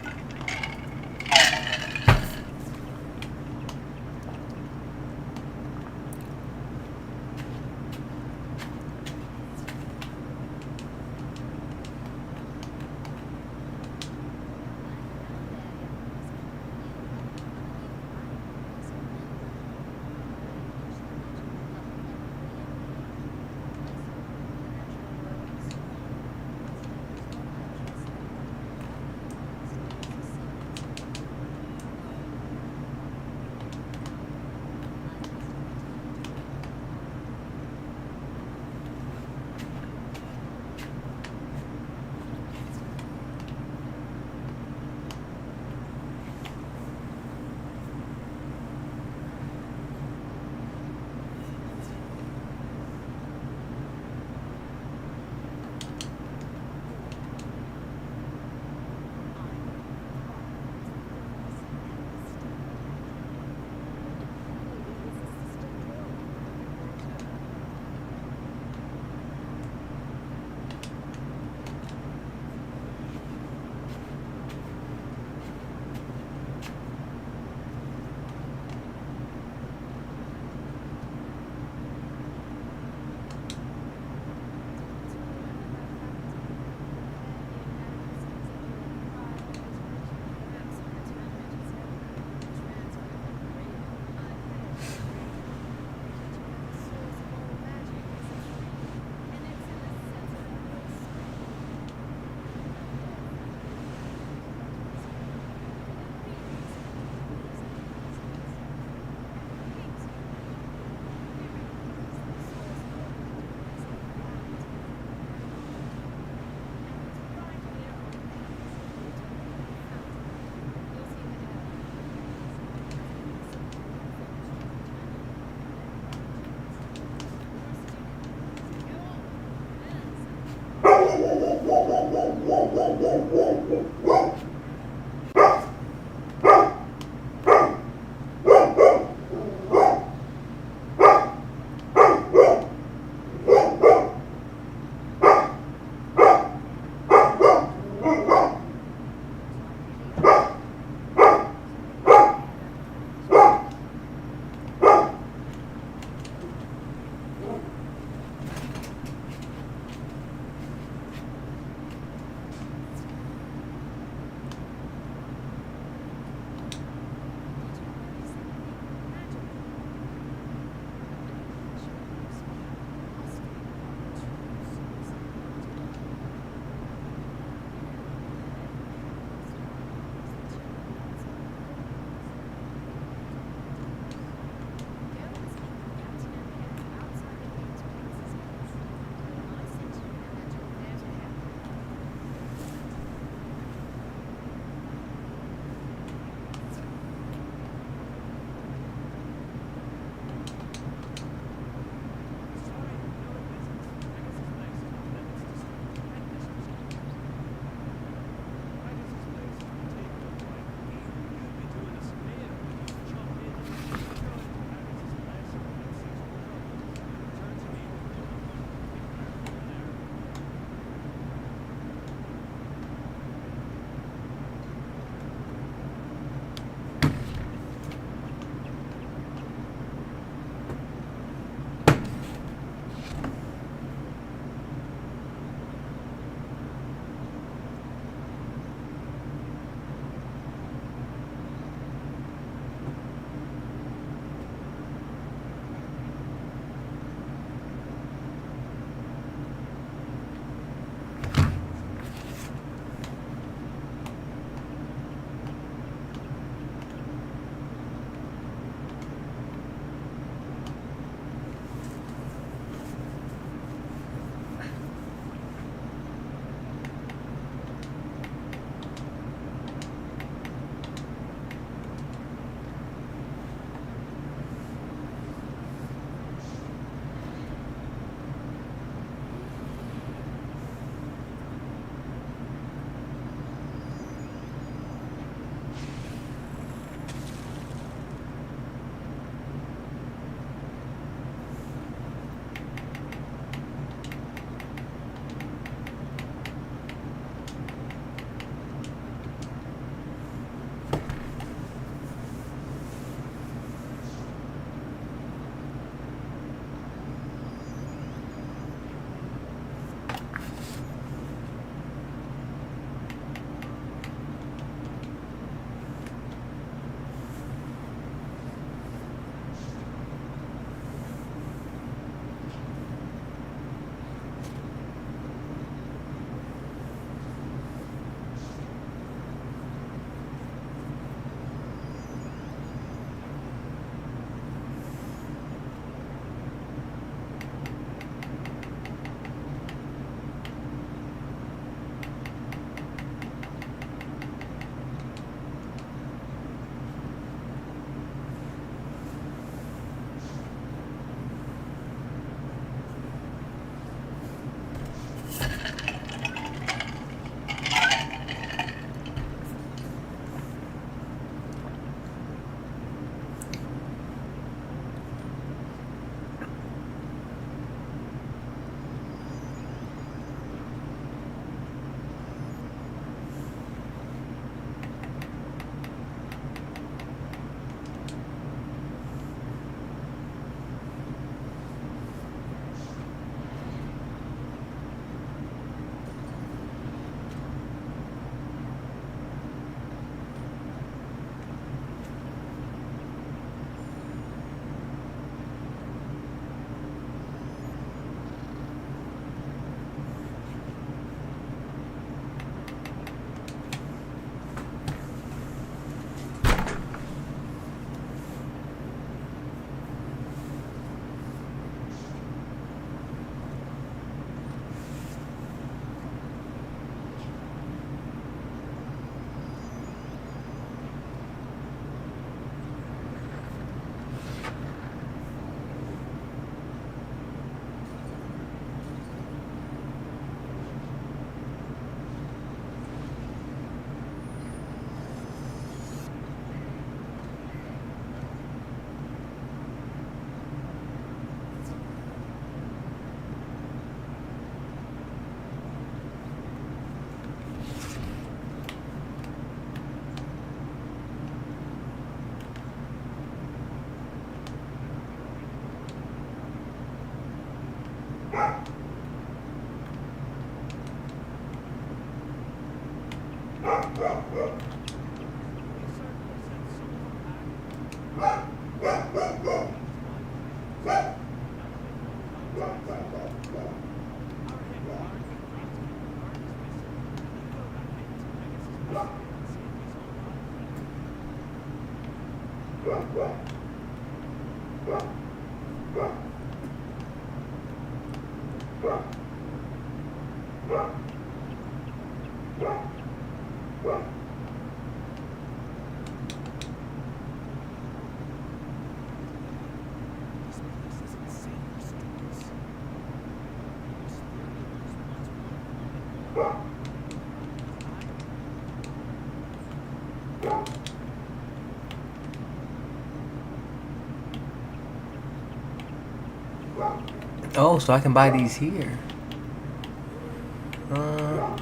Oh, so I can buy these here. Uh,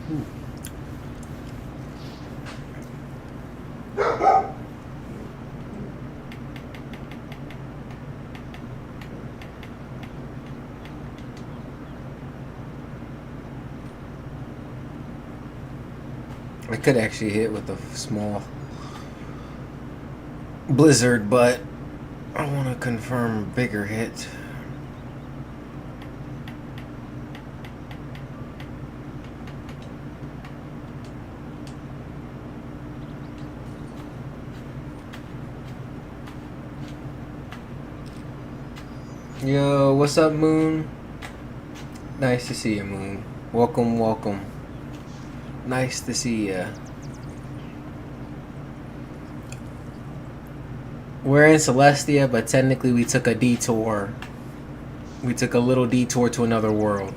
I could actually hit with a small blizzard, but I want to confirm a bigger hit. Yo, what's up, Moon? Nice to see you, Moon. Welcome, welcome. Nice to see ya. We're in Celestia, but technically we took a detour. We took a little detour to another world.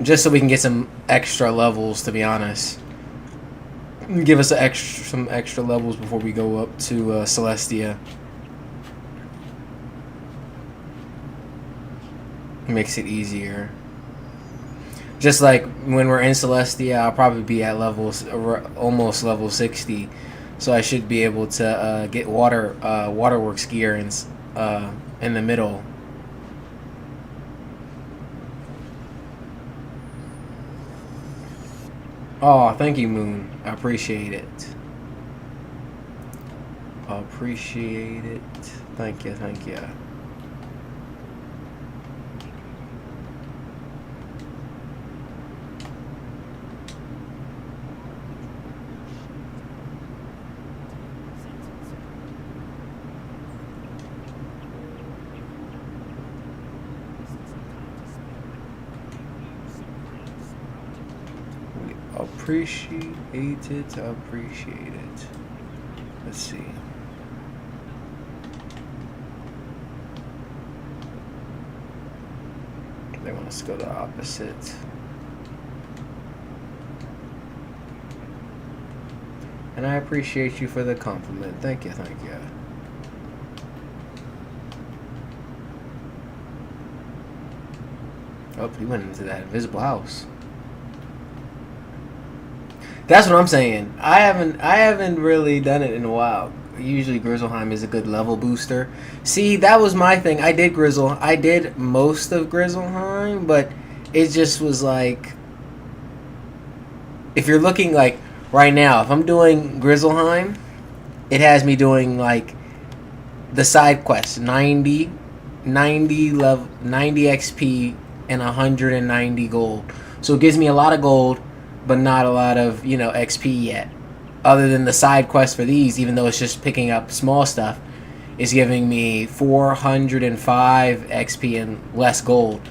Just so we can get some extra levels, to be honest. Give us some extra levels before we go up to Celestia. Makes it easier. Just like when we're in Celestia, I'll probably be at levels almost level 60, so I should be able to get waterworks gear in the middle. Oh, thank you, Moon. I appreciate it. I appreciate it. Thank you, thank you. Appreciate it. Let's see. They want us to go the opposite. And I appreciate you for the compliment. Thank you, thank you. Oh, he went into that invisible house. That's what I'm saying. I haven't really done it in a while. Usually Grizzleheim is a good level booster. See, that was my thing. I did most of Grizzleheim, but it just was like, if you're looking like right now, if I'm doing Grizzleheim, it has me doing like the side quests, 90 XP and 190 gold. So it gives me a lot of gold, but not a lot of, XP yet. Other than the side quest for these, even though it's just picking up small stuff, is giving me 405 XP and less gold.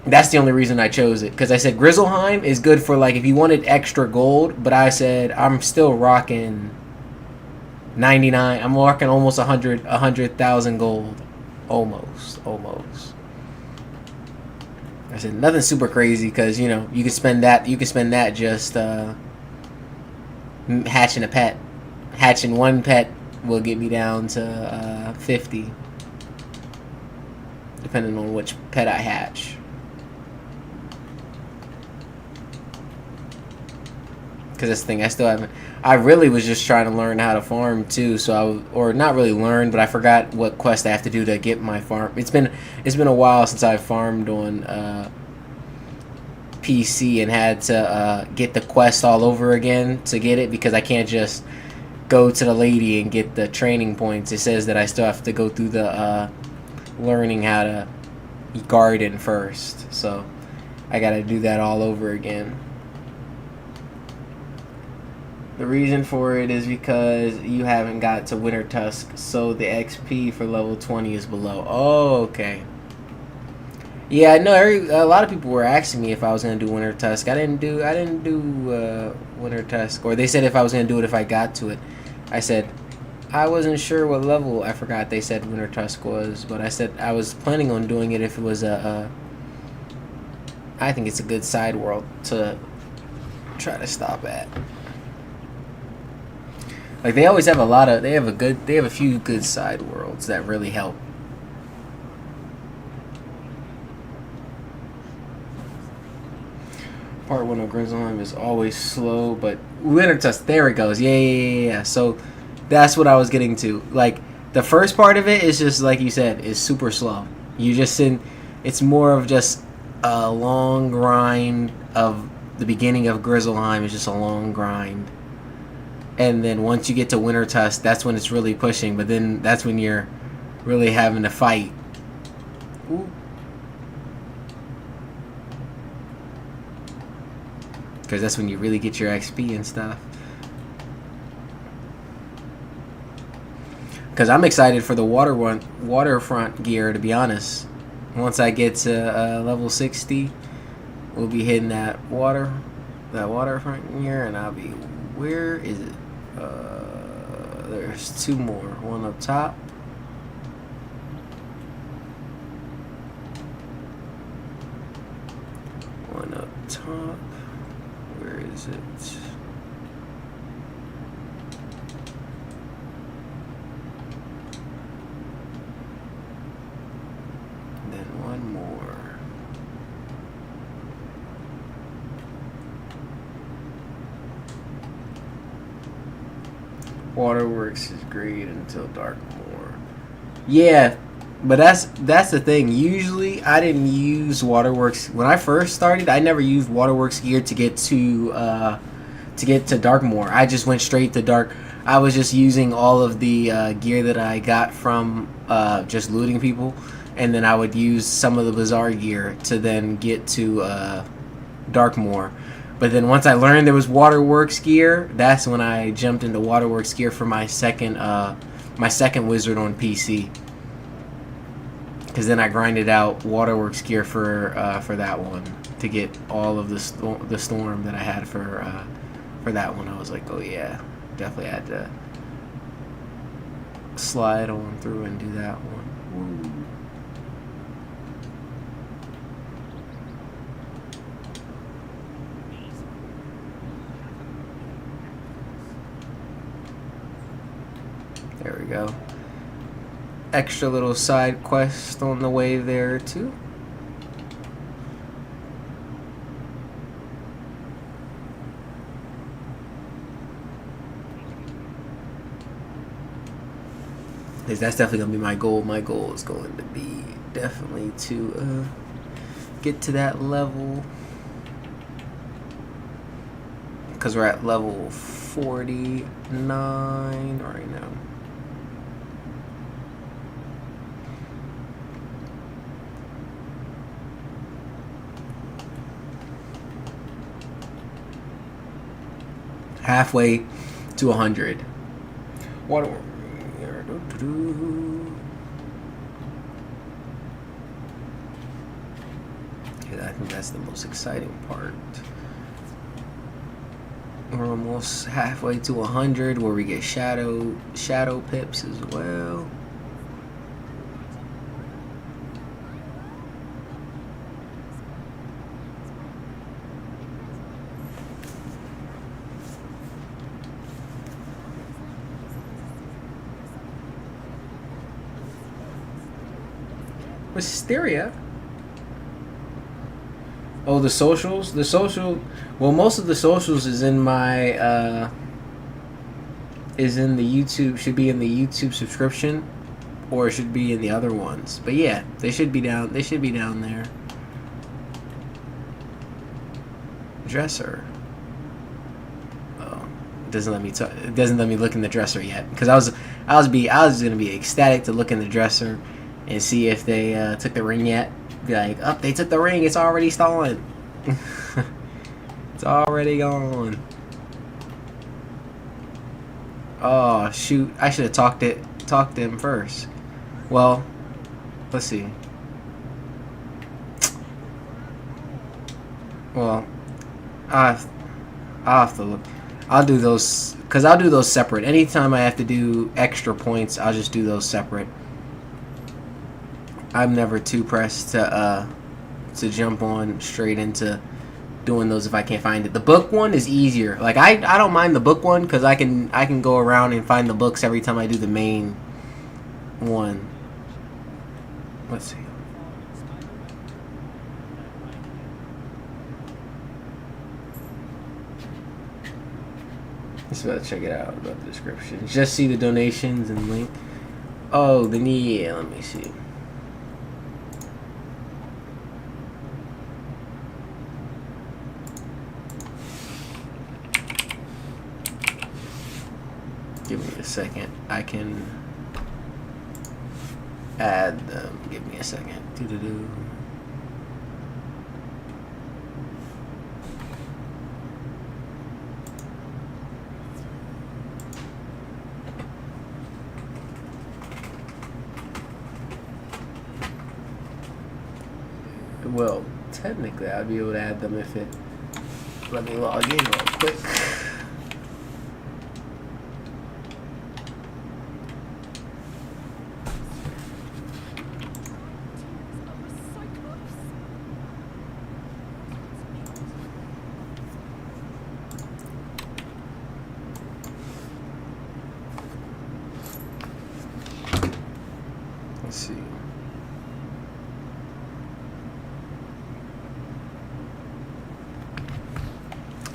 That's the only reason I chose it, because I said Grizzleheim is good for like if you wanted extra gold, but I said I'm still rocking 99. I'm rocking almost 100,000 gold, almost. I said nothing super crazy because you can spend that. You can spend that just hatching a pet. Hatching one pet will get me down to 50, depending on which pet I hatch. Because that's the thing, I still haven't. I really was just trying to learn how to farm too, or not really learn, but I forgot what quest I have to do to get my farm. It's been a while since I farmed on PC and had to get the quest all over again to get it, because I can't just go to the lady and get the training points. It says that I still have to go through the learning how to garden first, so I gotta do that all over again. The reason for it is because you haven't got to Winter Tusk, so the XP for level 20 is below. Oh, okay. Yeah, I know. A lot of people were asking me if I was gonna do Winter Tusk. I didn't do Winter Tusk, or they said if I was gonna do it if I got to it. I said I wasn't sure what level. I forgot they said Winter Tusk was, but I said I was planning on doing it if it was I think it's a good side world to try to stop at. Like they always have they have a few good side worlds that really help. Part 1 of Grizzlime is always slow, but Winter Tusk, there it goes. Yeah. So that's what I was getting to. Like, the first part of it is just, like you said, is super slow. You just it's more of just a long grind of the beginning of Grizzlime is just a long grind. And then once you get to Winter Tusk, that's when it's really pushing, but then that's when you're really having to fight. Ooh. Because that's when you really get your XP and stuff. Because I'm excited for the waterfront gear, to be honest. Once I get to level 60, we'll be hitting that waterfront gear, and I'll be... Where is it? There's 2 more. One up top. One up top. Where is it? And then one more. Waterworks is great until Darkmoor. Yeah, but that's the thing. Usually, I didn't use Waterworks when I first started. I never used Waterworks gear to get to Darkmoor. I just went straight to Dark. I was just using all of the gear that I got from just looting people, and then I would use some of the Bazaar gear to then get to Darkmoor. But then once I learned there was Waterworks gear, that's when I jumped into Waterworks gear for my second wizard on PC. Because then I grinded out Waterworks gear for that one to get all of the storm that I had for that one. I was like, oh yeah, definitely had to slide on through and do that one. Woo. There we go. Extra little side quest on the way there too. Because that's definitely going to be my goal. My goal is going to be definitely to get to that level. Because we're at level 49 right now. Halfway to 100. What? Yeah, I think that's the most exciting part. We're almost halfway to 100, where we get shadow pips as well. Wisteria. Oh, the socials. Well, most of the socials is in my is in the YouTube. Should be in the YouTube subscription, or it should be in the other ones. But yeah, they should be down. They should be down there. Dresser. Oh, it doesn't let me. It doesn't let me look in the dresser yet, because I was gonna be ecstatic to look in the dresser and see if they took the ring yet. Be like, oh, they took the ring. It's already stolen. It's already gone. Oh shoot! I should have talked to him first. Well, let's see. Well, I'll have to look. I'll do those, because I'll do those separate. Anytime I have to do extra points, I'll just do those separate. I'm never too pressed to jump on straight into doing those if I can't find it. The book one is easier. Like I don't mind the book one, because I can go around and find the books every time I do the main one. Let's see. Just about to check it out about the description. Just see the donations and link. Oh, then yeah, let me see. Give me a second. I can add them. Give me a second. Doo-doo-doo. Well, technically, I'd be able to add them if it let me log in real quick. Let's see.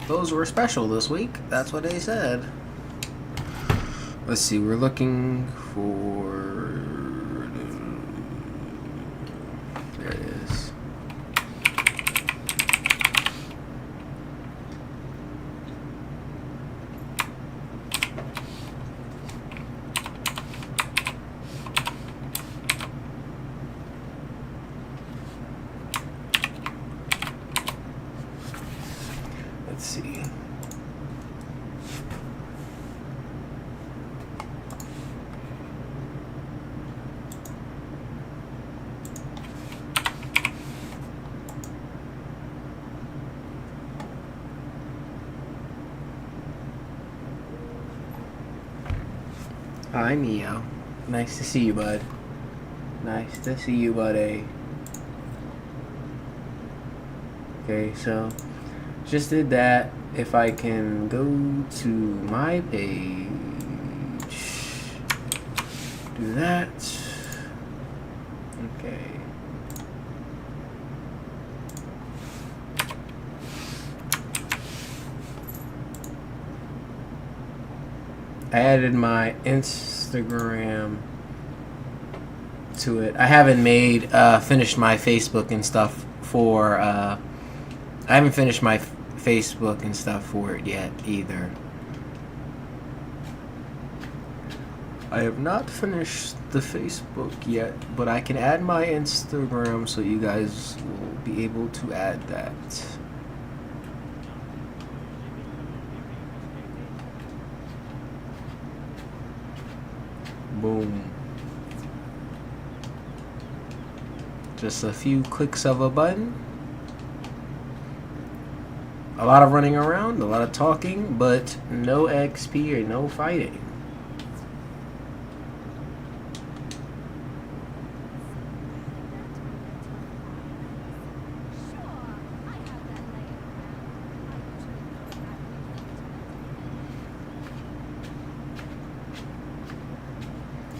Those were special this week. That's what they said. Let's see. We're looking for. There it is. Let's see. Hi, Neo. Nice to see you, bud. Nice to see you, buddy. Okay, so just did that. If I can go to my page, do that. Okay. I added my Instagram to it. I haven't finished my Facebook and stuff for, I haven't finished my Facebook and stuff for it yet either. I have not finished the Facebook yet, but I can add my Instagram so you guys will be able to add that. Boom. Just a few clicks of a button. A lot of running around, a lot of talking, but no XP or no fighting.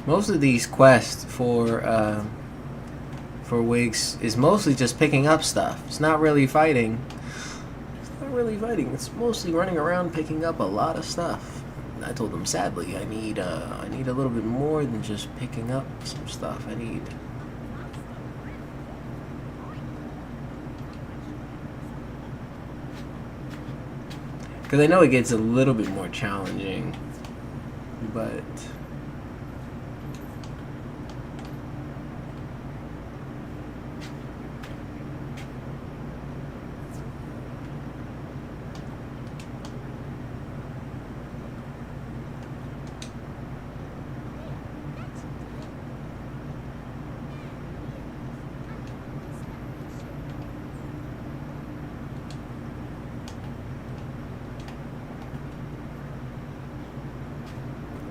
Most of these quests for Wigs is mostly just picking up stuff. It's not really fighting. It's mostly running around picking up a lot of stuff. And I told them, sadly, I need a little bit more than just picking up some stuff. I need. Because I know it gets a little bit more challenging, but.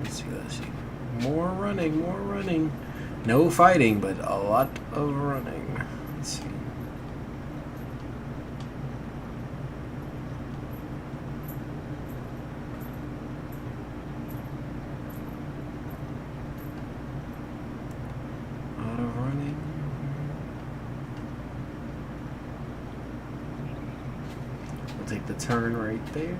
Let's see. More running. No fighting, but a lot of running. Let's see. A lot of running. We'll take the turn right there.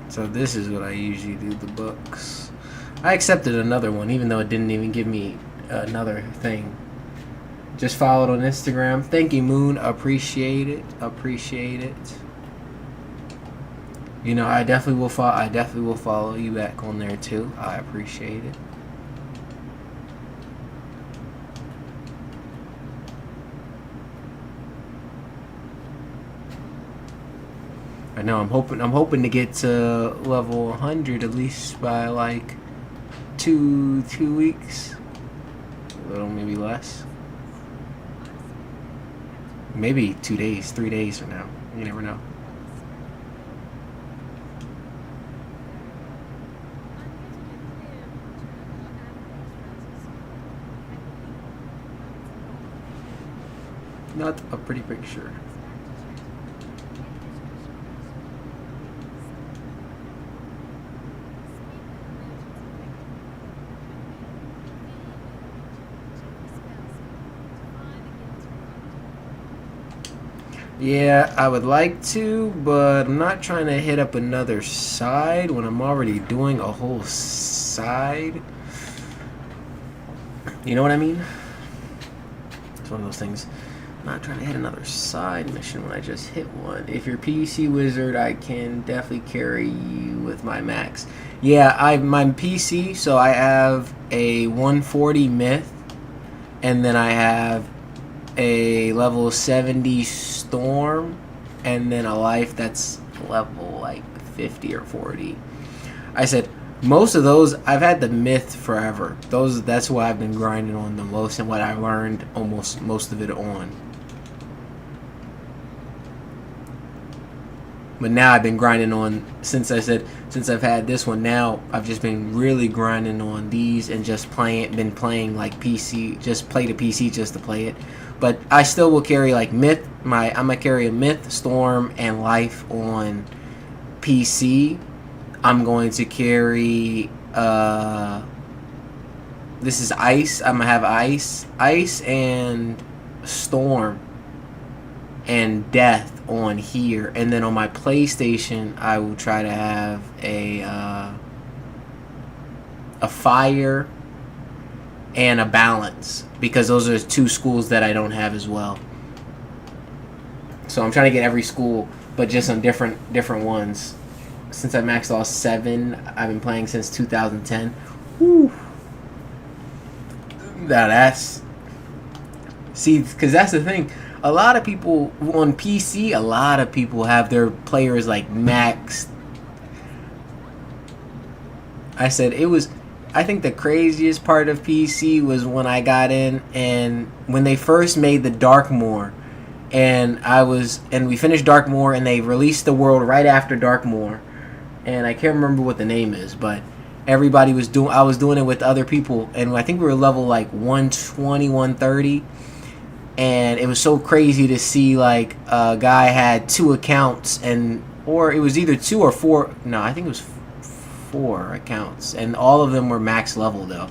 So this is what I usually do, the books. I accepted another one, even though it didn't even give me another thing. Just followed on Instagram. Thank you, Moon. Appreciate it. Appreciate it. You know, I definitely will follow you back on there too. I appreciate it. I know. I'm hoping to get to level 100 at least by like two weeks. A little, maybe less. Maybe 2 days, 3 days from now. You never know. Not a pretty picture. Yeah, I would like to, but I'm not trying to hit up another side when I'm already doing a whole side. You know what I mean? It's one of those things. I'm not trying to hit another side mission when I just hit one. If you're PC wizard, I can definitely carry you with my max. Yeah, my PC, so I have a 140 myth, and then I have a level 70 storm, and then a life that's level like 50 or 40. I said most of those I've had the myth forever. That's why I've been grinding on the most and what I learned almost most of it on. But now I've been grinding on since I've had this one. Now I've just been really grinding on these and just been playing like PC, just play the PC just to play it. But I still will carry like myth. I'm gonna carry a myth, storm, and life on PC. I'm going to carry this is ice. I'm gonna have ice and storm and death on here, and then on my PlayStation I will try to have a fire and a balance, because those are two schools that I don't have as well. So I'm trying to get every school, but just on different ones. Since I maxed all 7, I've been playing since 2010. Whew. Now that's... See, because that's the thing. A lot of people on PC, a lot of people have their players like maxed. I said it was... I think the craziest part of PC was when I got in and when they first made the Darkmoor, and we finished Darkmoor and they released the world right after Darkmoor, and I can't remember what the name is, but everybody was doing. I was doing it with other people, and I think we were level like 120, 130, and it was so crazy to see like a guy had 2 accounts, or it was either 2 or 4. No, I think it was 4 accounts, and all of them were max level though,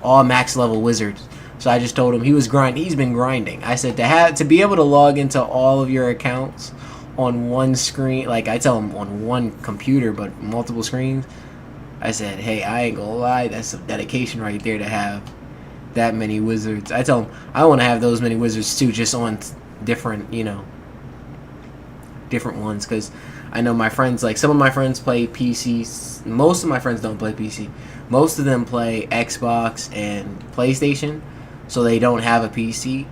all max level wizards. So I just told him he's been grinding. I said to be able to log into all of your accounts on one screen, like I tell him on one computer but multiple screens, I said, hey, I ain't gonna lie, that's some dedication right there to have that many wizards. I tell him I want to have those many wizards too, just on different different ones, because I know my friends, like some of my friends play PC. Most of my friends don't play PC. Most of them play Xbox and PlayStation, so they don't have a PC.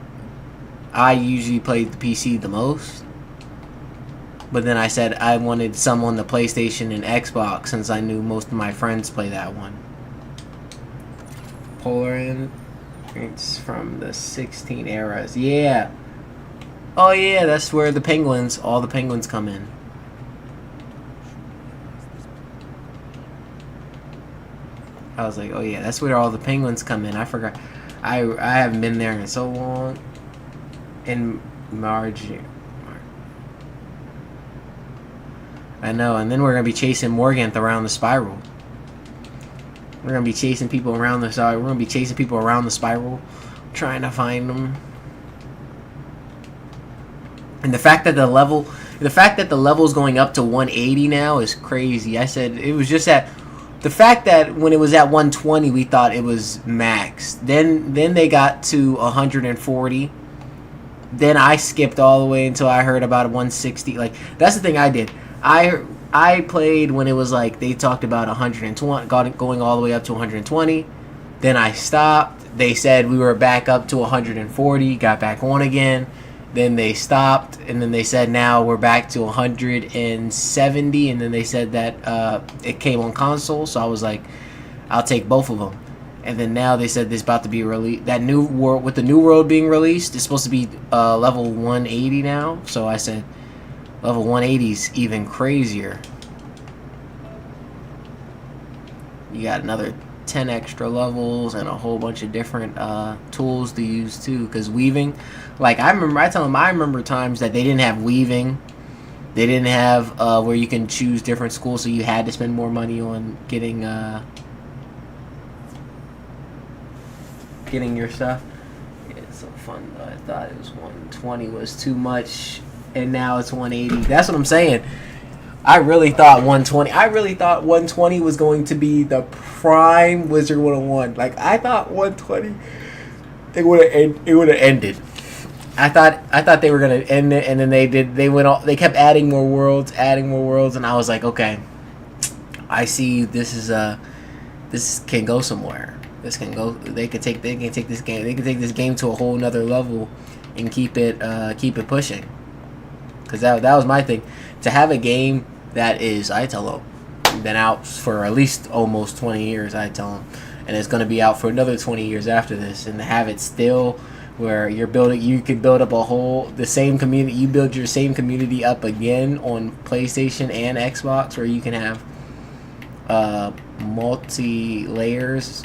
I usually play the PC the most. But then I said I wanted some on the PlayStation and Xbox since I knew most of my friends play that one. Polar End, it's from the 16 eras. Yeah. Oh yeah, that's where all the penguins come in. I was like, oh yeah, that's where all the penguins come in. I forgot. I haven't been there in so long. In March. I know, and then we're gonna be chasing Morganth around the spiral. We're gonna be chasing people around the spiral. We're gonna be chasing people around the spiral, trying to find them. And the fact that the level is going up to 180 now is crazy. I said it was just at the fact that when it was at 120, we thought it was max. Then they got to 140. Then I skipped all the way until I heard about 160. Like, that's the thing I did. I played when it was like they talked about 120, going all the way up to 120. Then I stopped. They said we were back up to 140. Got back on again. Then they stopped, and then they said now we're back to 170. And then they said that it came on console. So I was like, I'll take both of them. And then now they said there's about to be released. That new world, with the new world being released, it's supposed to be level 180 now. So I said level 180 is even crazier. You got another 10 extra levels and a whole bunch of different tools to use too. Because weaving, like I remember times that they didn't have weaving. They didn't have where you can choose different schools, so you had to spend more money on getting your stuff. Yeah, it's so fun though. I thought it was 120 was too much, and now it's 180. That's what I'm saying. I really thought 120 was going to be the prime Wizard 101. Like, I thought 120 it would have ended. I thought they were gonna end it, and then they kept adding more worlds, and I was like, okay, I see this can go somewhere. This can go. They can take this game to a whole nother level, and keep it pushing. Because that was my thing, to have a game that is, I tell them, been out for at least almost 20 years. I tell them, and it's going to be out for another 20 years after this, and to have it still where you could build up the same community. You build your same community up again on PlayStation and Xbox, where you can have multi layers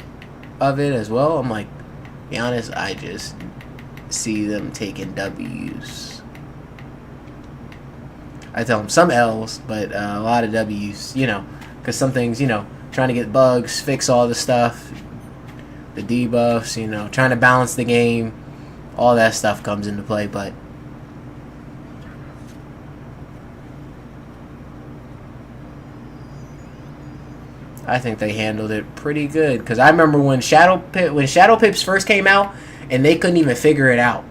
of it as well. I'm like, be honest, I just see them taking W's. I tell them some L's, but a lot of W's, because some things, trying to get bugs, fix all the stuff, the debuffs, trying to balance the game, all that stuff comes into play. But I think they handled it pretty good, because I remember when Shadow Pips first came out, and they couldn't even figure it out.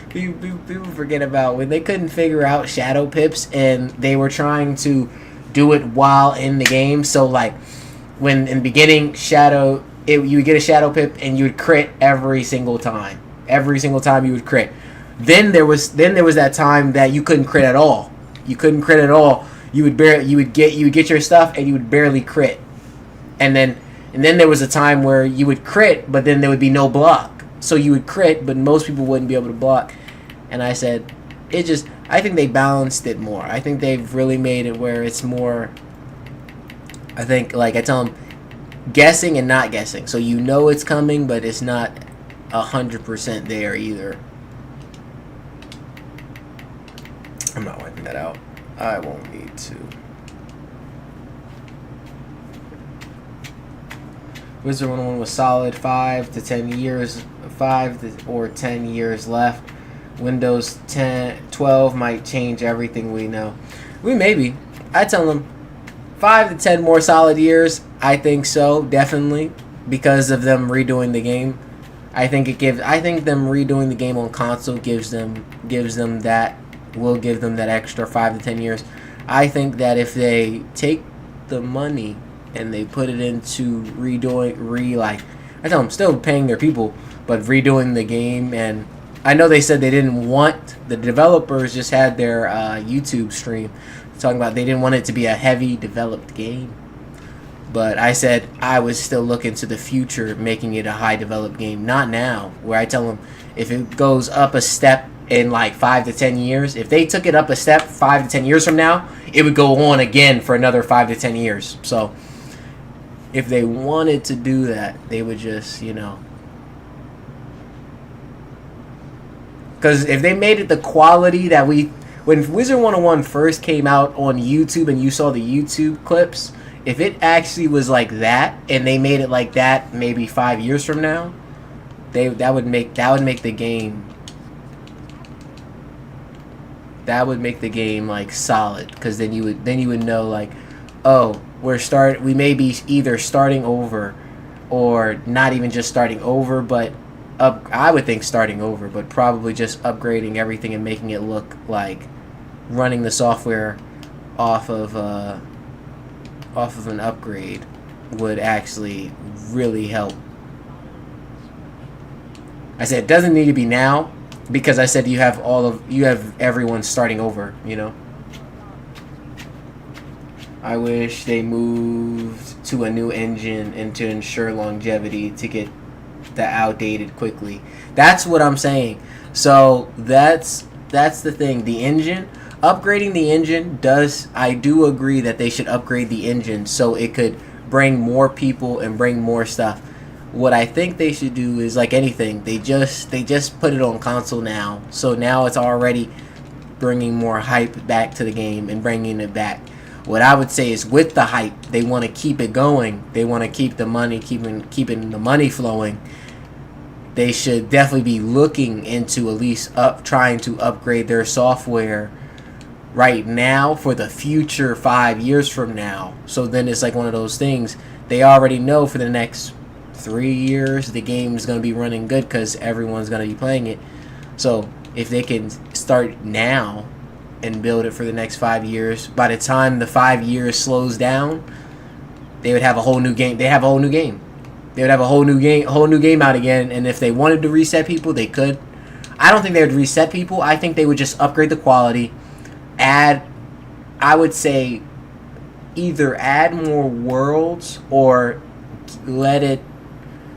People forget about when they couldn't figure out Shadow Pips, and they were trying to do it while in the game. So like, when in the beginning you would get a Shadow Pip and you would crit every single time. Every single time you would crit. Then there was that time that you couldn't crit at all. You couldn't crit at all. You would get your stuff and you would barely crit. And then there was a time where you would crit, but then there would be no block. So you would crit, but most people wouldn't be able to block. And I said, I think they balanced it more. I think they've really made it where it's more, I think, like I tell them, guessing and not guessing. So it's coming, but it's not 100% there either. I'm not wiping that out. I won't need to. Wizard 101 was solid. 5 to 10 years. 5 or 10 years left. Windows 12 might change everything we know. Maybe. I tell them 5 to 10 more solid years. I think so, definitely, because of them redoing the game. I think them redoing the game on console will give them that extra 5 to 10 years. I think that if they take the money and they put it into I tell them, still paying their people, but redoing the game. And I know they said they didn't want, the developers just had their YouTube stream talking about they didn't want it to be a heavy developed game. But I said I was still looking to the future, making it a high developed game. Not now, where I tell them if it goes up a step in like 5 to 10 years, if they took it up a step 5 to 10 years from now, it would go on again for another 5 to 10 years. So if they wanted to do that, they would just, because if they made it the quality that when Wizard 101 first came out on YouTube and you saw the YouTube clips, if it actually was like that and they made it like that maybe 5 years from now, that would make the game That would make the game like solid, because then you would know like, oh, we may be either starting over, or not even just starting over, but I would think starting over, but probably just upgrading everything and making it look like running the software off of an upgrade would actually really help. I said it doesn't need to be now, because I said you have everyone starting over, you know. I wish they moved to a new engine and to ensure longevity to get the outdated quickly. That's what I'm saying. So that's the thing. The engine, upgrading the engine I do agree that they should upgrade the engine so it could bring more people and bring more stuff. What I think they should do is like anything. They just put it on console now. So now it's already bringing more hype back to the game and bringing it back. What I would say is, with the hype, they want to keep it going. They want to keep the money, keeping the money flowing. They should definitely be looking into at least trying to upgrade their software right now for the future 5 years from now. So then it's like one of those things. They already know for the next 3 years the game is going to be running good because everyone's going to be playing it. So if they can start now and build it for the next 5 years, by the time the 5 years slows down, they would have a whole new game. They would have a whole new game out again. And if they wanted to reset people, they could. I don't think they would reset people. I think they would just upgrade the quality, I would say either add more worlds or let it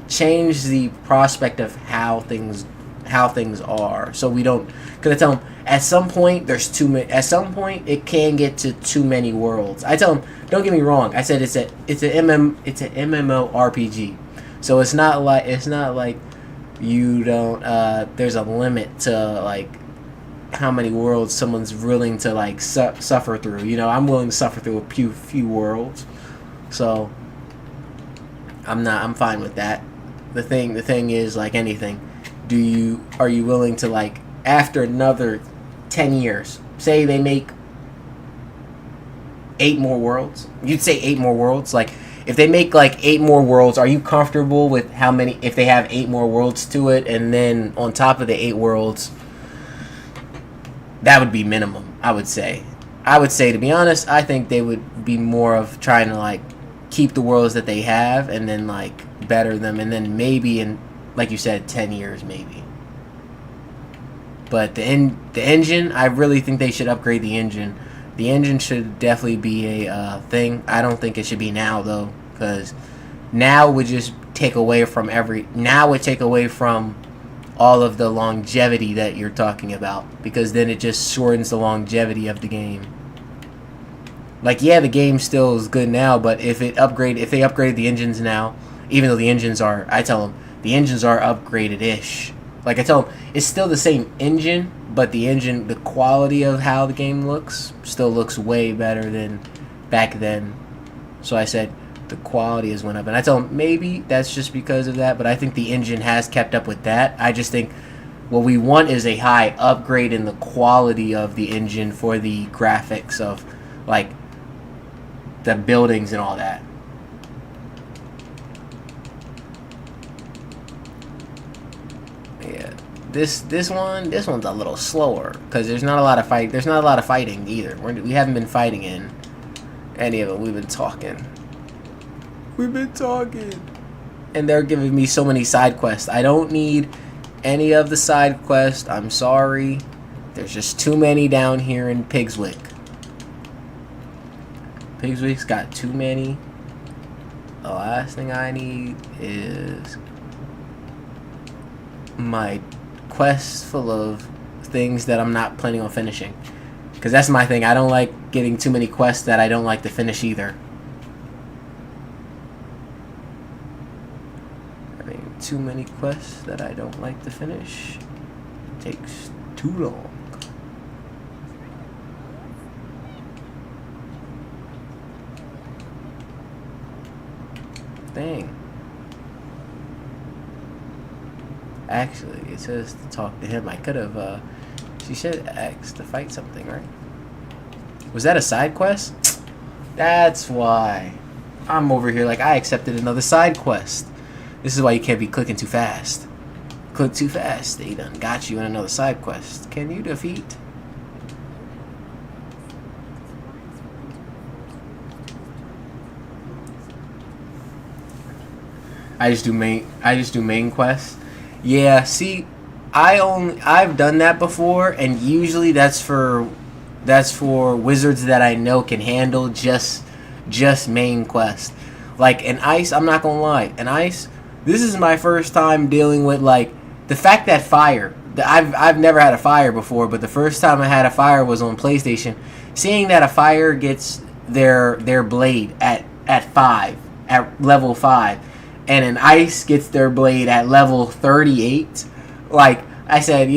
change the prospect of how things are. So we don't, because I tell them at some point there's too many. At some point it can get to too many worlds. I tell them, don't get me wrong. I said it's an MMORPG. So it's not like you don't. There's a limit to like how many worlds someone's willing to like suffer through. You know, I'm willing to suffer through a few worlds. So I'm fine with that. The thing is, like anything, are you willing to, like, after another 10 years, say they make 8 more worlds? You'd say 8 more worlds? Like, if they make, like, 8 more worlds, are you comfortable with how many, if they have 8 more worlds to it, and then on top of the 8 worlds, that would be minimum, I would say. To be honest, I think they would be more of trying to, like, keep the worlds that they have and then, like, better them, and then maybe in, like you said, 10 years maybe. But the engine, I really think they should upgrade the engine. The engine should definitely be a thing. I don't think it should be now, though, because now would just take away from all of the longevity that you're talking about, because then it just shortens the longevity of the game. Like, yeah, the game still is good now, but if they upgrade the engines now, even though the engines are, I tell them, the engines are upgraded-ish. Like, I tell them, it's still the same engine, but the quality of how the game looks still looks way better than back then. So I said the quality has went up, and I tell them maybe that's just because of that, but I think the engine has kept up with that. I just think what we want is a high upgrade in the quality of the engine for the graphics of, like, the buildings and all that. Yeah, this one's a little slower because there's not a lot of fighting either. We haven't been fighting in any of it. We've been talking, and they're giving me so many side quests. I don't need any of the side quests. I'm sorry, there's just too many down here in Pigswick. Pigswick's got too many. The last thing I need is my quest full of things that I'm not planning on finishing. Because that's my thing. I don't like getting too many quests that I don't like to finish either. Having too many quests that I don't like to finish takes too long. Dang. Actually, it says to talk to him. I could have She said X to fight something, right? Was that a side quest? That's why. I'm over here like I accepted another side quest. This is why you can't be clicking too fast. Click too fast, they done got you in another side quest. Can you defeat? I just do main quests. Yeah, see, I've done that before, and usually that's for wizards that I know can handle just main quest. Like in Ice, I'm not gonna lie, in Ice, this is my first time dealing with like the fact that fire. I've never had a fire before, but the first time I had a fire was on PlayStation. Seeing that a fire gets their blade at level 5, and an Ice gets their blade at level 38. Like I said,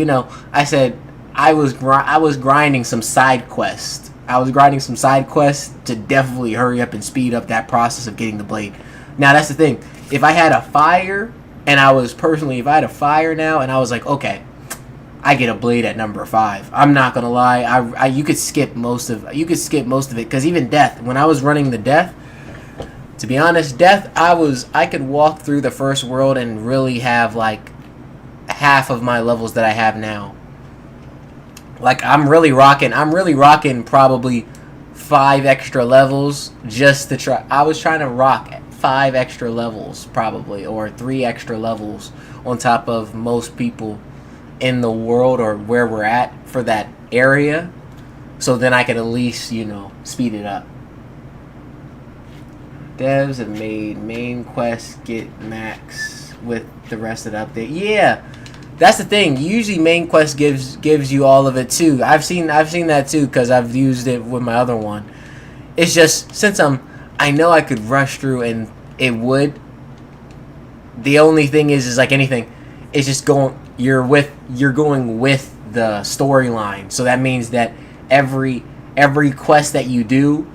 I was grinding some side quests. To definitely hurry up and speed up that process of getting the blade. Now that's the thing. If I had a fire and if I had a fire now and I was like, okay, I get a blade at number 5. I'm not gonna lie. You could skip most of it because even death. When I was running the death, to be honest, death, I could walk through the first world and really have like half of my levels that I have now. Like I'm really rocking probably 5 extra levels just to try. I was trying to rock 5 extra levels probably, or 3 extra levels on top of most people in the world or where we're at for that area, so then I could at least speed it up. Devs have made main quest get max with the rest of the update. Yeah, that's the thing. Usually main quest gives you all of it too. I've seen that too because I've used it with my other one. It's just since I know I could rush through and it would. The only thing is like anything, it's just you're going with the storyline. So that means that every quest that you do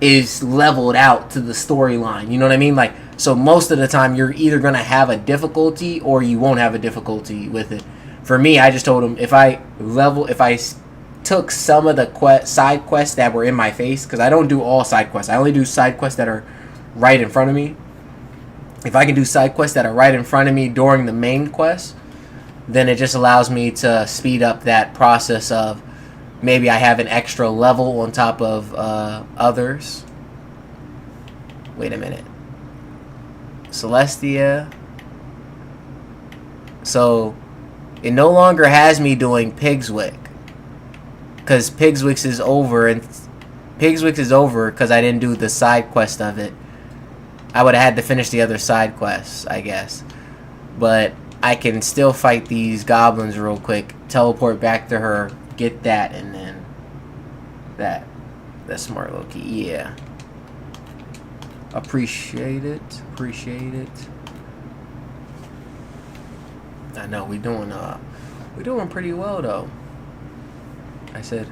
is leveled out to the storyline. You know what I mean? Like, so most of the time you're either gonna have a difficulty or you won't have a difficulty with it. For me, I just told him if I took some of the side quests that were in my face, because I don't do all side quests. I only do side quests that are right in front of me. If I can do side quests that are right in front of me during the main quest, then it just allows me to speed up that process of maybe I have an extra level on top of others. Wait a minute. Celestia. So it no longer has me doing Pigswick, because Pigswick is over, and Pigswick is over because I didn't do the side quest of it. I would have had to finish the other side quests, I guess. But I can still fight these goblins real quick, teleport back to her, get that, and then that. That's smart, Loki. Yeah. Appreciate it. I know we're doing pretty well though. I said.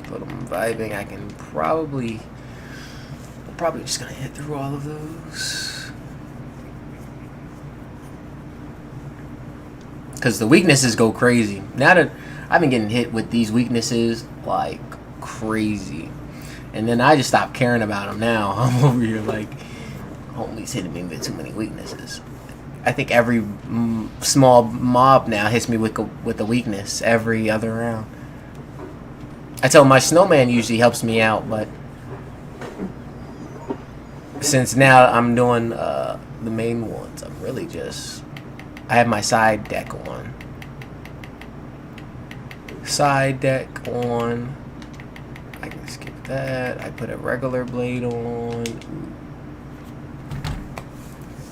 But I'm vibing. I can probably just gonna hit through all of those, because the weaknesses go crazy. Now that I've been getting hit with these weaknesses like crazy, and then I just stopped caring about them. Now I'm over here like, homie's hitting me with too many weaknesses. I think every small mob now hits me with a weakness every other round. I tell my snowman usually helps me out, but since now I'm doing the main ones, I'm really I have my side deck on. I can skip that. I put a regular blade on.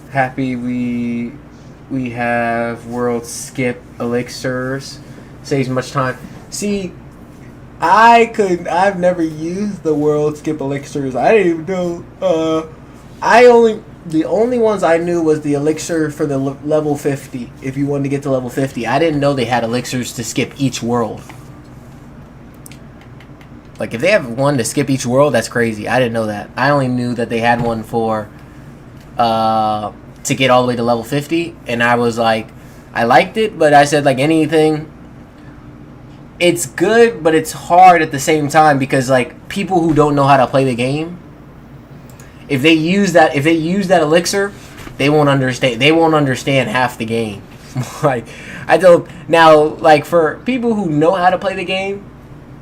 Happy we have world skip elixirs. Saves much time. See, I've never used the world skip elixirs. I didn't even know. The only ones I knew was the elixir for the level 50. If you wanted to get to level 50, I didn't know they had elixirs to skip each world. Like, if they have one to skip each world, that's crazy. I didn't know that. I only knew that they had one for to get all the way to level 50, and I was like, I liked it, but I said, like anything, it's good, but it's hard at the same time, because like people who don't know how to play the game, if they use that elixir, they won't understand half the game. Like, I don't now, like, for people who know how to play the game,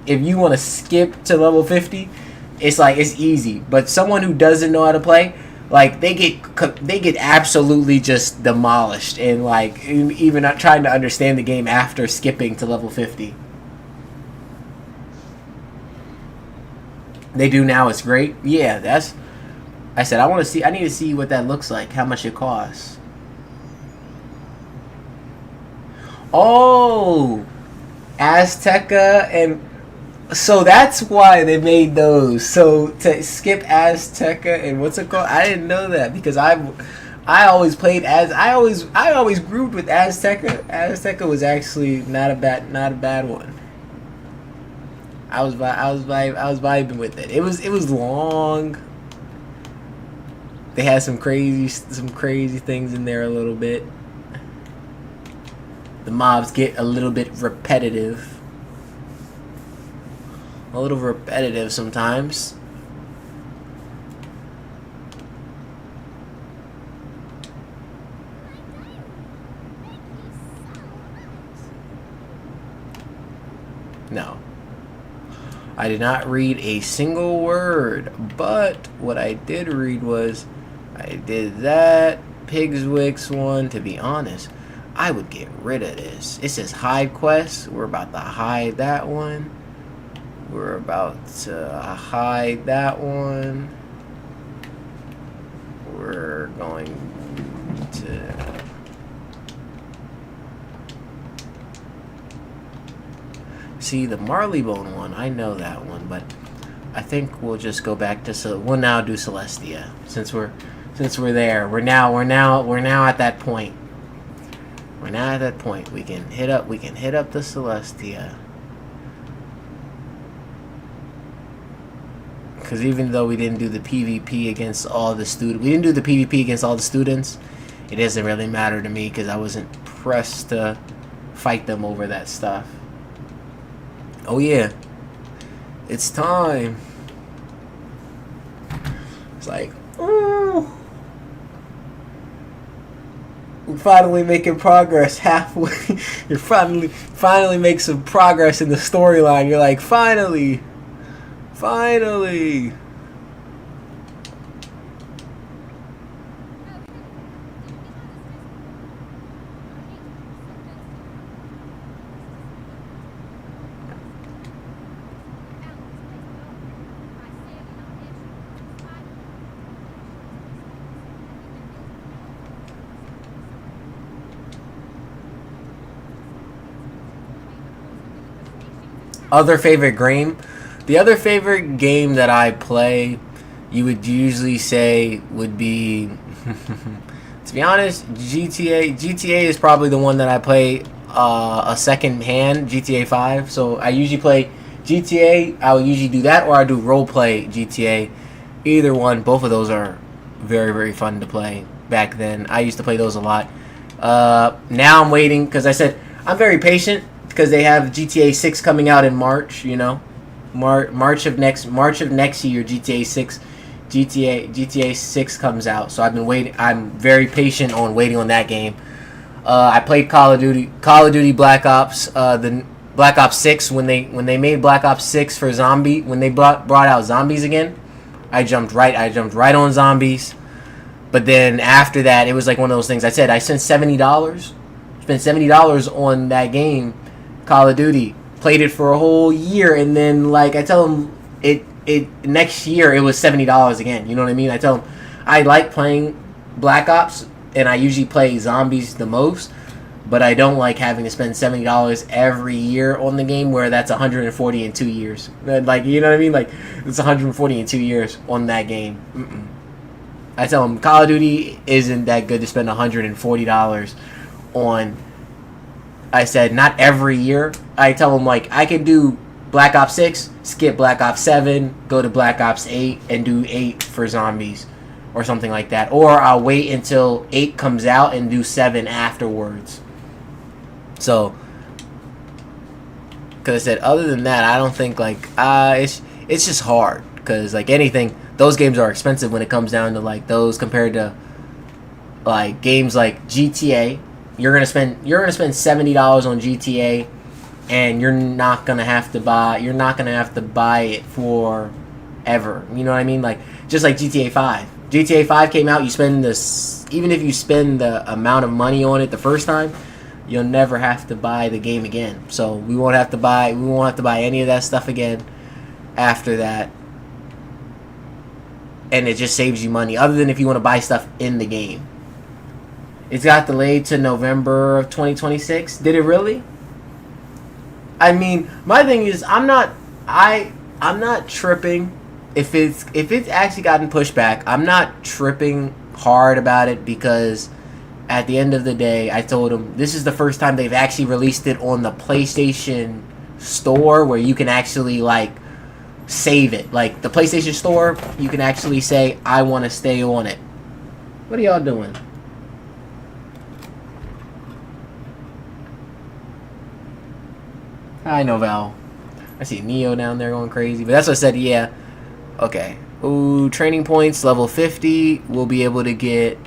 if you want to skip to level 50, it's like, it's easy. But someone who doesn't know how to play, like, they get absolutely just demolished, and like even not trying to understand the game after skipping to level 50. They do now. It's great. Yeah, that's. I said I need to see what that looks like. How much it costs. Oh, Azteca, and so that's why they made those. So to skip Azteca and what's it called? I didn't know that, because I always played as I always grouped with Azteca. Azteca was actually not a bad one. I was vibing with it. It was long. They had some crazy things in there a little bit. The mobs get a little bit repetitive. A little repetitive sometimes. No. I did not read a single word, but what I did read was, I did that Pigswicks one. To be honest, I would get rid of this. It says hide quest. We're about to hide that one. We're about to hide that one. We're going to... See, the Marleybone one, I know that one, but I think we'll just go back to... We'll now do Celestia, since we're there. We're now at that point. We're now at that point. We can hit up the Celestia. Because even though we didn't do the PvP against all the students, it doesn't really matter to me, because I wasn't pressed to fight them over that stuff. Oh yeah, it's time. It's like, ooh, we're finally making progress halfway. You're finally make some progress in the storyline. You're like, finally. Other favorite game? The other favorite game that I play, you would usually say would be, to be honest, GTA. GTA is probably the one that I play a second hand, GTA 5. So I usually play GTA. I will usually do that, or I do role play GTA. Either one, both of those are very, very fun to play. Back then, I used to play those a lot. Now I'm waiting, because I said I'm very patient, because they have GTA 6 coming out in March, you know. March of next year, GTA 6 comes out. So I've been waiting. I'm very patient on waiting on that game. I played Call of Duty Black Ops, the Black Ops 6 when they made Black Ops 6 for zombie, when they brought out zombies again. I jumped right on zombies. But then after that, it was like one of those things. I said I spent $70 on that game, Call of Duty. Played it for a whole year, and then like I tell them, it next year it was $70 again. You know what I mean? I tell them I like playing Black Ops, and I usually play zombies the most, but I don't like having to spend $70 every year on the game, where that's 140 in 2 years. Like, you know what I mean? Like, it's 140 in 2 years on that game. I tell them Call of Duty isn't that good to spend $140 on. I said not every year. I tell them like I can do Black Ops 6, skip Black Ops 7, go to Black Ops 8, and do 8 for zombies or something like that. Or I'll wait until 8 comes out and do 7 afterwards. So, because I said other than that, I don't think like it's just hard because like anything. Those games are expensive when it comes down to like those compared to like games like GTA. You're gonna spend $70 on GTA, and you're not gonna have to buy it for ever. You know what I mean? Like just like GTA 5. GTA 5 came out. You spend this even if you spend the amount of money on it the first time, you'll never have to buy the game again. So we won't have to buy any of that stuff again after that. And it just saves you money, other than if you want to buy stuff in the game. It's got delayed to November of 2026. Did it really? I mean, my thing is, I'm not tripping if it's actually gotten pushed back. I'm not tripping hard about it because at the end of the day, I told them this is the first time they've actually released it on the PlayStation Store where you can actually like save it. Like the PlayStation Store, you can actually say, I want to stay on it. What are y'all doing? Hi, Novell. I see Neo down there going crazy. But that's what I said, yeah. Okay. Ooh, training points, level 50. We'll be able to get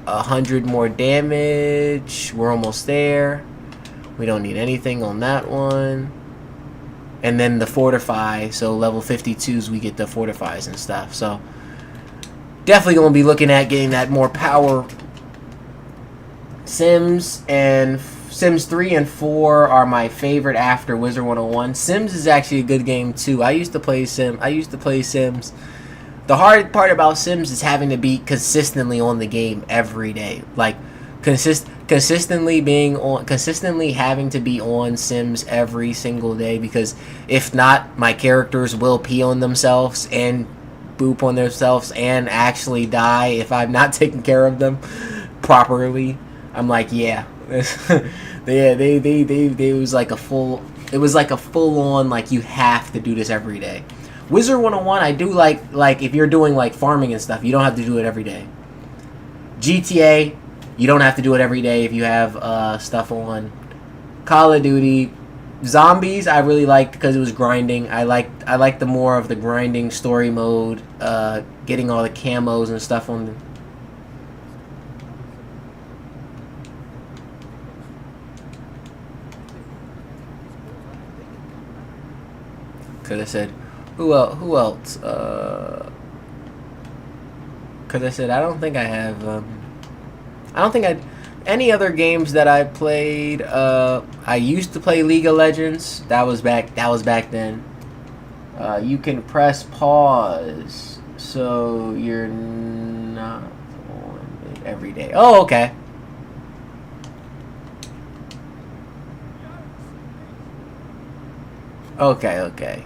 100 more damage. We're almost there. We don't need anything on that one. And then the fortify, so level 52s we get the fortifies and stuff. So definitely going to be looking at getting that more power. Sims 3 and 4 are my favorite after Wizard 101. Sims is actually a good game too. I used to play Sims. The hard part about Sims is having to be consistently on the game every day. Like consistently having to be on Sims every single day, because if not, my characters will pee on themselves and boop on themselves and actually die if I'm not taking care of them properly. I'm like, yeah. It was like a full on like you have to do this every day. Wizard 101 I do like if you're doing like farming and stuff, you don't have to do it every day. GTA, you don't have to do it every day if you have stuff on. Call of Duty, Zombies I really liked because it was grinding. I liked the more of the grinding story mode, getting all the camos and stuff on. Because I said, who else? Because I said, I don't think I have. Any other games that I played. I used to play League of Legends. That was back then. You can press pause, so you're not on it every day. Oh, okay. Okay.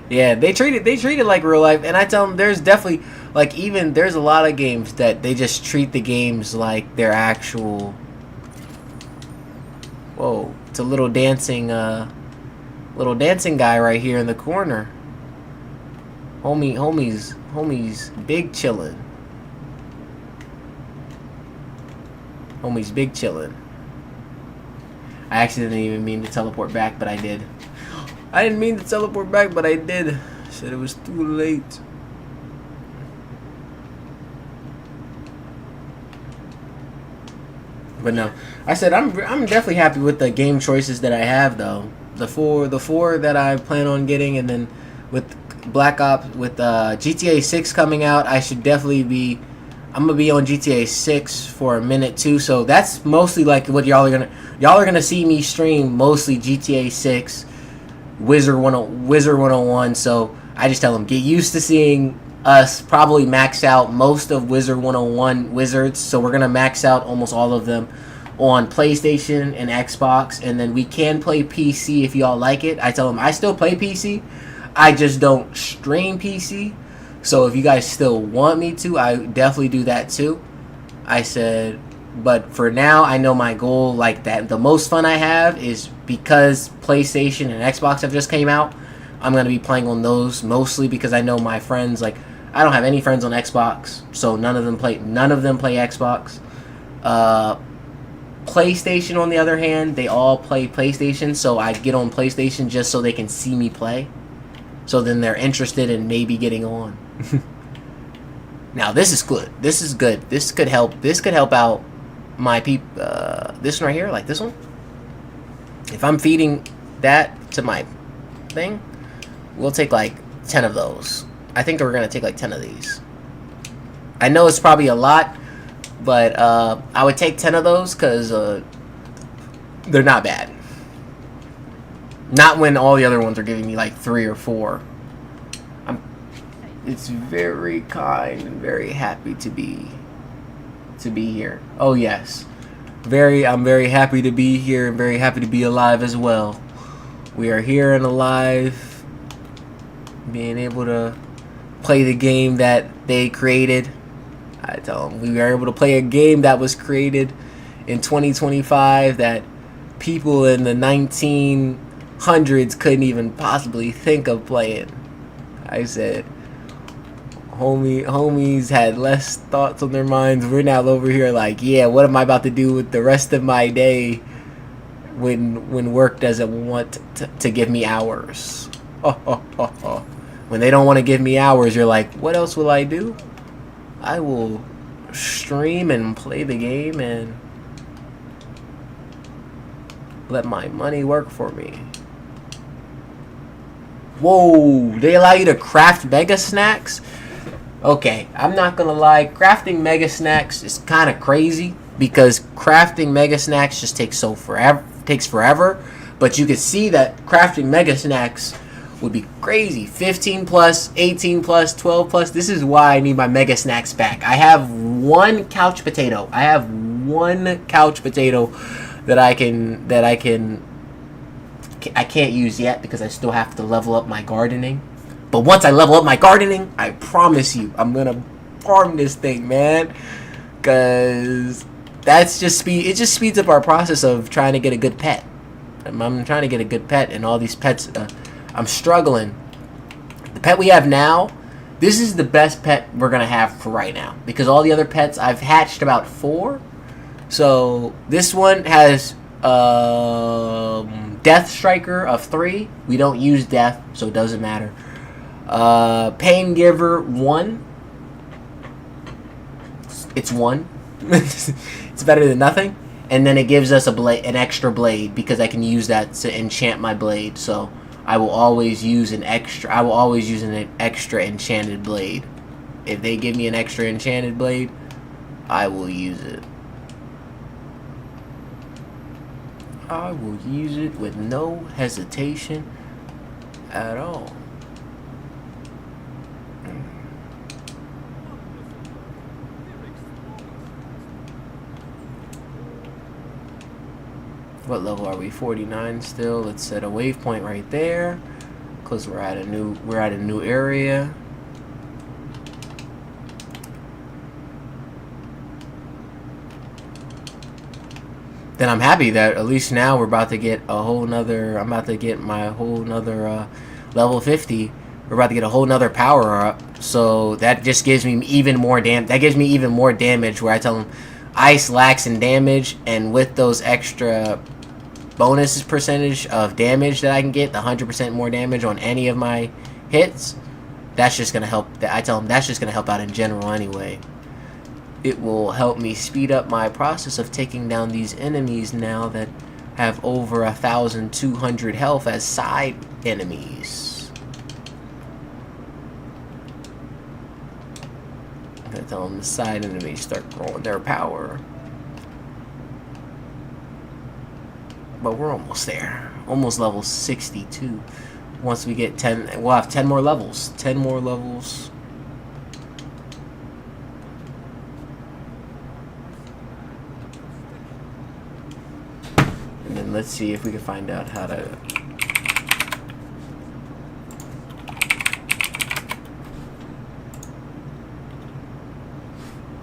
Yeah, they treat it like real life, and I tell them there's definitely there's a lot of games that they just treat the games like they're actual. Whoa, it's a little dancing guy right here in the corner. Homie's big chillin'. Homie's big chillin'. I actually didn't even mean to teleport back, but I did. I didn't mean to teleport back, but I did. Said it was too late. But no, I said I'm definitely happy with the game choices that I have though. The four that I plan on getting, and then with Black Ops, with GTA 6 coming out, I should definitely be. I'm gonna be on GTA 6 for a minute too, so that's mostly like what y'all are gonna see me stream mostly GTA 6. Wizard 101, so I just tell them get used to seeing us probably max out most of Wizard 101 wizards, so we're gonna max out almost all of them on PlayStation and Xbox, and then we can play PC if y'all like it. I tell them I still play PC, I just don't stream PC, So if you guys still want me to, I definitely do that too. I said, but for now, I know my goal, like that, the most fun I have is because PlayStation and Xbox have just came out. I'm going to be playing on those mostly because I know my friends, like, I don't have any friends on Xbox, so none of them play Xbox. PlayStation, on the other hand, they all play PlayStation, so I get on PlayStation just so they can see me play. So then they're interested in maybe getting on. Now this is good. This is good. This could help. This could help out my people. This one right here, like this one. If I'm feeding that to my thing, we'll take like 10 of those. I think we're gonna take like 10 of these. I know it's probably a lot, but I would take 10 of those because they're not bad. Not when all the other ones are giving me like 3 or 4. It's very kind and very happy to be here. Oh yes, I'm very happy to be here and very happy to be alive as well. We are here and alive, being able to play the game that they created. I tell them we are able to play a game that was created in 2025 that people in the 1900s couldn't even possibly think of playing. I said, homies had less thoughts on their minds. We're now over here like, yeah, what am I about to do with the rest of my day when work doesn't want to give me hours? When they don't want to give me hours, you're like, what else will I do? I will stream and play the game and let my money work for me. Whoa, they allow you to craft mega snacks? Okay, I'm not gonna lie, crafting mega snacks is kind of crazy because crafting mega snacks just takes forever. But you can see that crafting mega snacks would be crazy. 15 plus, 18 plus, 12 plus. This is why I need my mega snacks back. I have one couch potato. that I can't use yet because I still have to level up my gardening. But once I level up my gardening, I promise you, I'm gonna farm this thing, man. Cause it just speeds up our process of trying to get a good pet. I'm trying to get a good pet, and all these pets, I'm struggling. The pet we have now, this is the best pet we're gonna have for right now because all the other pets I've hatched about 4. So this one has Death Striker of 3. We don't use death, so it doesn't matter. Pain Giver 1. It's 1. It's better than nothing. And then it gives us an extra blade because I can use that to enchant my blade. So I will always use an extra enchanted blade. If they give me an extra enchanted blade, I will use it. I will use it with no hesitation at all. What level are we? 49 still. Let's set a waypoint right there, cause we're at a new area. Then I'm happy that at least now we're about to get a whole nother. I'm about to get my whole nother level 50. We're about to get a whole nother power up. So that just gives me even more That gives me even more damage. Where I tell them, ice lacks in damage, and with those extra bonus percentage of damage that I can get, the 100% more damage on any of my hits, that's just gonna help. I tell them that's just gonna help out in general anyway. It will help me speed up my process of taking down these enemies now that have over 1,200 health as side enemies. I'm gonna tell them the side enemies start growing their power. But we're almost there. Almost level 62. Once we get 10, we'll have 10 more levels. 10 more levels. And then let's see if we can find out how to...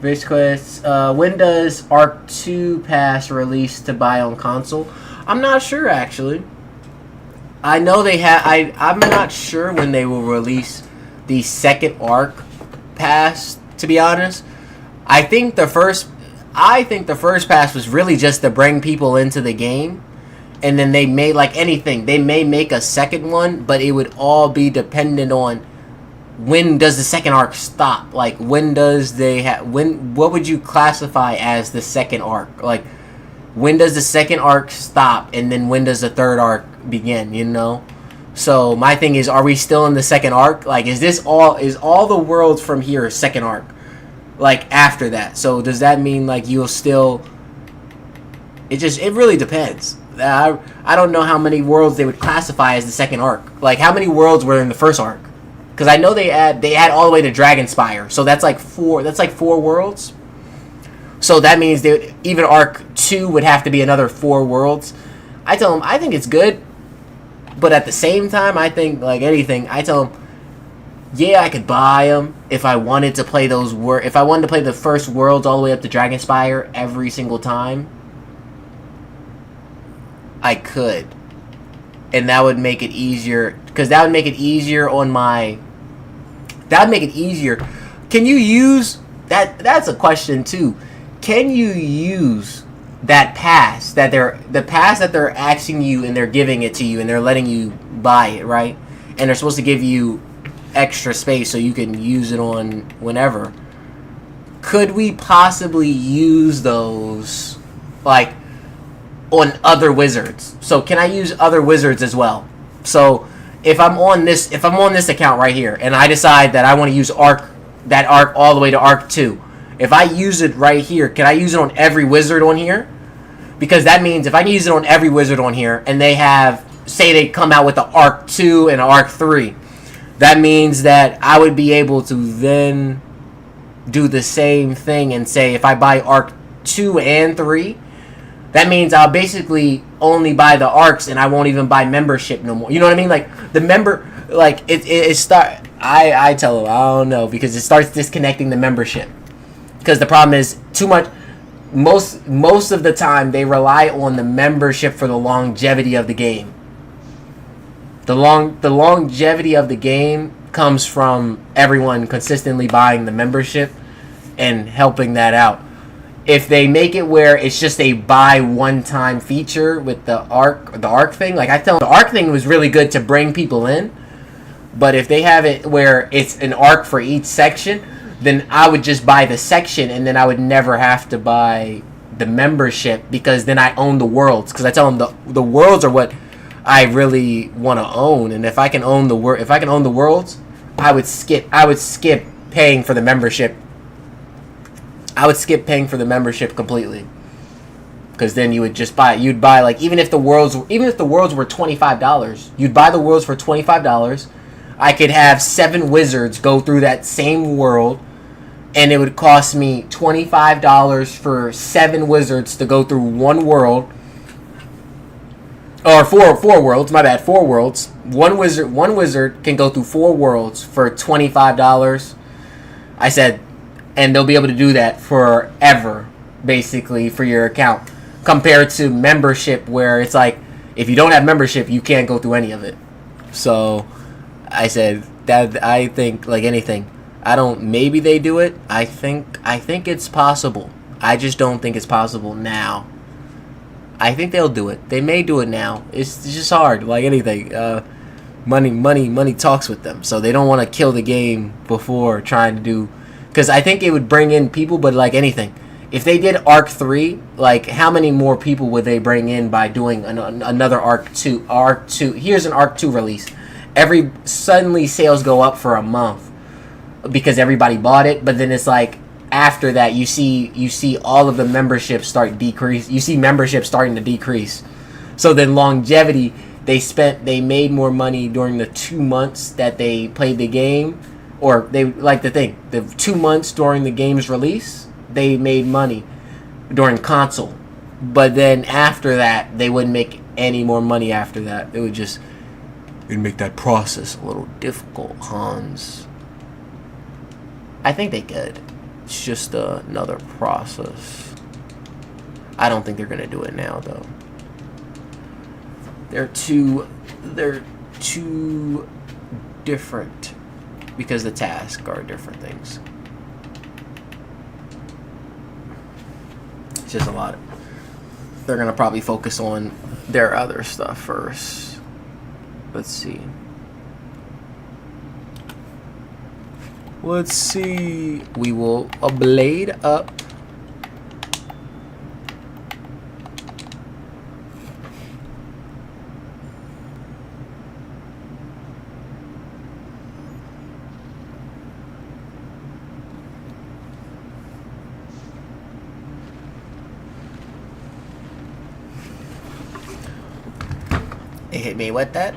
Rich Quest. When does Arc 2 Pass release to buy on console? I'm not sure, actually. I know they have. I'm not sure when they will release the second Arc Pass. To be honest, I think the first pass was really just to bring people into the game, and then they may, like anything, they may make a second one, but it would all be dependent on when does the second arc stop. Like when does they have what would you classify as the second arc? Like when does the second arc stop, and then when does the third arc begin? You know. So my thing is, are we still in the second arc? Like, is all the worlds from here second arc? Like after that, so does that mean like you'll still? It really depends. I don't know how many worlds they would classify as the second arc. Like how many worlds were in the first arc? Because I know they add all the way to Dragonspire, so that's like four worlds. So that means even Arc 2 would have to be another 4 worlds. I tell them I think it's good. But at the same time, I think, like anything, I tell them, yeah, I could buy them if I wanted to play if I wanted to play the first worlds all the way up to Dragonspire every single time. I could. And that would make it easier. Because that would make it easier on my... That would make it easier. Can you use... That's a question, too. Can you use... that pass that they're asking you and they're giving it to you and they're letting you buy it, right? And they're supposed to give you extra space so you can use it on whenever. Could we possibly use those like on other wizards? So can I use other wizards as well? So if I'm on this account right here and I decide that I want to use that arc all the way to Arc 2, if I use it right here, can I use it on every wizard on here? Because that means if I use it on every wizard on here, and they come out with the Arc 2 and Arc 3, that means that I would be able to then do the same thing and say if I buy Arc 2 and 3, that means I'll basically only buy the arcs and I won't even buy membership no more. You know what I mean? Like the member, like I tell them, I don't know, because it starts disconnecting the membership. Because the problem is too much. Most of the time, they rely on the membership for the longevity of the game. The longevity of the game comes from everyone consistently buying the membership and helping that out. If they make it where it's just a buy one-time feature with the arc thing, like I tell them, the arc thing was really good to bring people in. But if they have it where it's an arc for each section, then I would just buy the section, and then I would never have to buy the membership, because then I own the worlds. Because I tell them the worlds are what I really want to own, and if I can own the worlds, I would skip paying for the membership. I would skip paying for the membership completely, because then you would just buy. You'd buy like even if the worlds were $25, you'd buy the worlds for $25. I could have 7 wizards go through that same world, and it would cost me $25 for 7 wizards to go through one world. Or four worlds, my bad, 4 worlds. One wizard can go through 4 worlds for $25. I said, and they'll be able to do that forever, basically, for your account. Compared to membership, where it's like, if you don't have membership, you can't go through any of it. So I said that I think like anything. Maybe they do it. I think it's possible. I just don't think it's possible now. I think they'll do it. They may do it now. It's just hard, like anything. Money talks with them. So they don't want to kill the game before trying to do, because I think it would bring in people, but like anything. If they did Arc 3, like how many more people would they bring in by doing another Arc 2? Arc 2. Here's an Arc 2 release. Suddenly sales go up for a month because everybody bought it, but then it's like after that you see all of the memberships start decrease. You see membership starting to decrease. So then longevity, they made more money during the 2 months that they played the game, or they like the thing. The 2 months during the game's release, they made money during console. But then after that, they wouldn't make any more money after that. It'd make that process a little difficult, Hans. I think they could. It's just another process. I don't think they're gonna do it now though. They're too different because the tasks are different things. It's just a lot. They're gonna probably focus on their other stuff first. Let's see. Let's see. We will blade up. It hit me with that.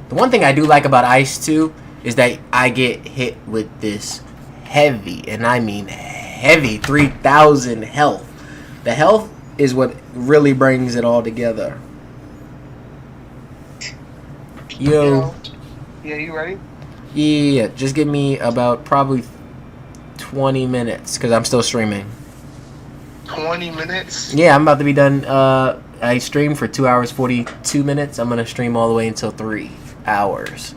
The one thing I do like about Ice 2 is that I get hit with this heavy, and I mean heavy, 3,000 health. The health is what really brings it all together. Yo. Yeah, you ready? Yeah, just give me about probably 20 minutes because I'm still streaming. 20 minutes? Yeah, I'm about to be done. I streamed for 2 hours 42 minutes. I'm gonna stream all the way until 3 hours.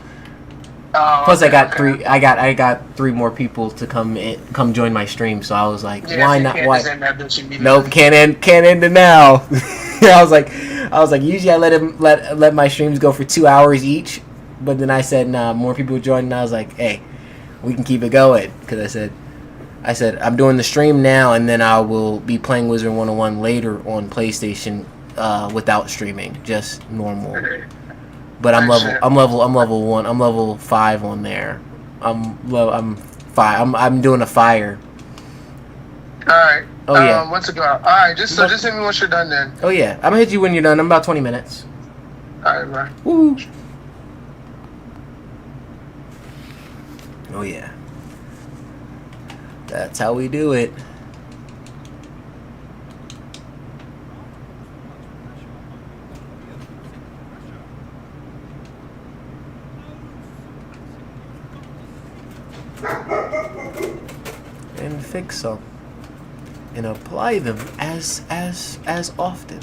Oh, Plus, okay, I got okay. three. I got 3 more people to come join my stream. So I was like, Yeah, why you not? can't Why? just end that bitch immediately. Nope, can't end it now. I was like, usually I let my streams go for 2 hours each, but then I said, nah, more people joined, and I was like, hey, we can keep it going because I said I'm doing the stream now, and then I will be playing Wizard 101 later on PlayStation without streaming, just normal. But I'm level 1. I'm level 5 on there. I'm 5. I'm doing a fire. All right. Oh yeah. What's it go? All right. Just hit me once you're done then. Oh yeah. I'm gonna hit you when you're done. I'm about 20 minutes. All right, bro. Woo. Oh yeah. That's how we do it. And fix them. And apply them as often.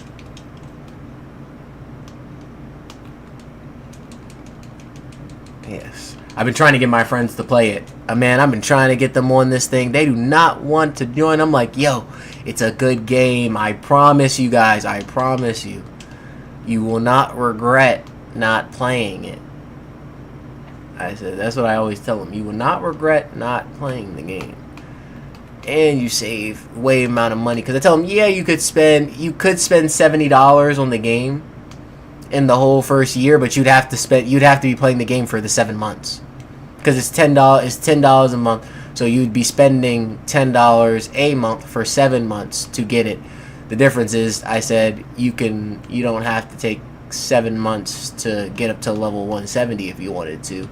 Yes. I've been trying to get my friends to play it. Man, I've been trying to get them on this thing. They do not want to join. I'm like, yo, it's a good game. I promise you guys. I promise you. You will not regret not playing it. I said, that's what I always tell them. You will not regret not playing the game. And you save way amount of money. Because I tell them, yeah, you could spend $70 on the game in the whole first year, but you'd have to be playing the game for the 7 months. Because it's $10 a month. So you'd be spending $10 a month for 7 months to get it. The difference is, I said, you don't have to take 7 months to get up to level 170 if you wanted to.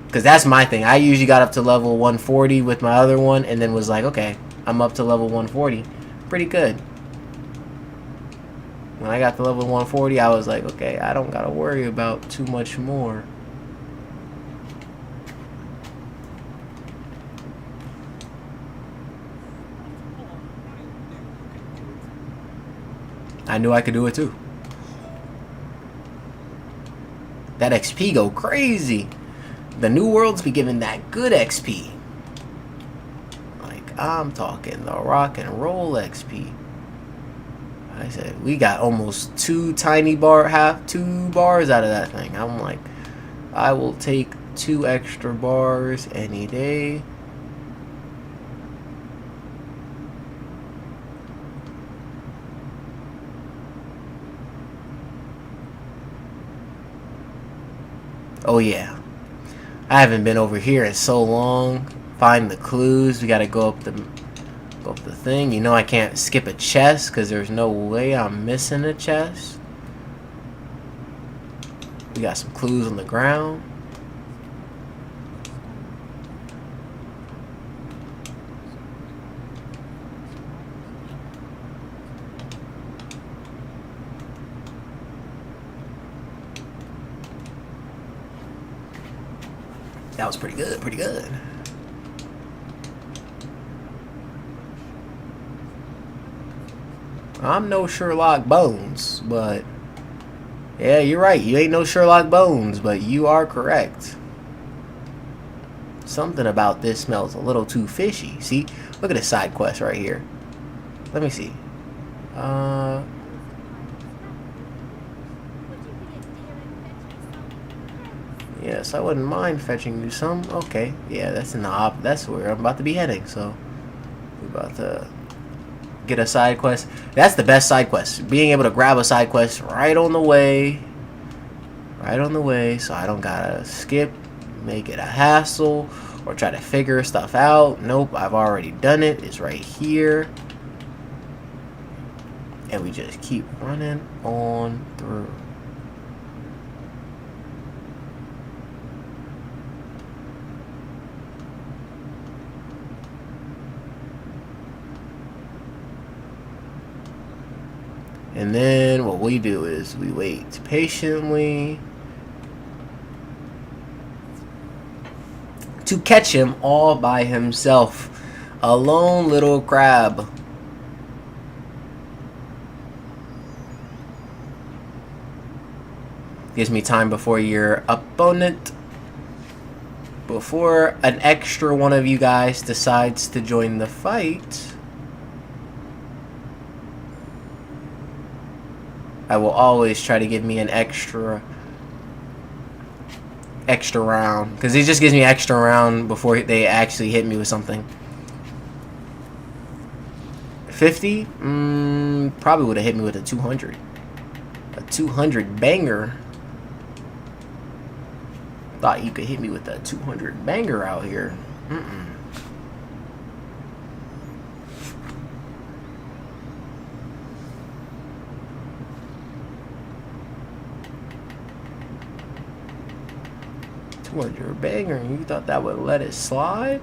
Because that's my thing. I usually got up to level 140 with my other one, and then was like, okay, I'm up to level 140. Pretty good. When I got to level 140, I was like, okay, I don't got to worry about too much more. I knew I could do it too. That XP go crazy. The new worlds be giving that good XP. Like, I'm talking the rock and roll XP. I said, we got almost 2 bars out of that thing. I'm like, I will take 2 extra bars any day. Oh yeah. I haven't been over here in so long. Find the clues. We gotta go up the thing. You know I can't skip a chest because there's no way I'm missing a chest. We got some clues on the ground. That was pretty good, pretty good. I'm no Sherlock Bones, but yeah, you're right. You ain't no Sherlock Bones, but you are correct. Something about this smells a little too fishy. See? Look at this side quest right here. Let me see. Yes, I wouldn't mind fetching you some. Okay, yeah, that's in the that's where I'm about to be heading. So we're about to get a side quest. That's the best side quest. Being able to grab a side quest right on the way. Right on the way, so I don't gotta skip, make it a hassle, or try to figure stuff out. Nope, I've already done it. It's right here. And we just keep running on through. And then what we do is we wait patiently to catch him all by himself. A lone little crab. Gives me time before your opponent, before an extra one of you guys decides to join the fight. I will always try to give me an extra round, because he just gives me extra round before they actually hit me with something. 50? Probably would have hit me with a 200. A 200 banger. Thought you could hit me with a 200 banger out here. 200 banger, and you thought that would let it slide?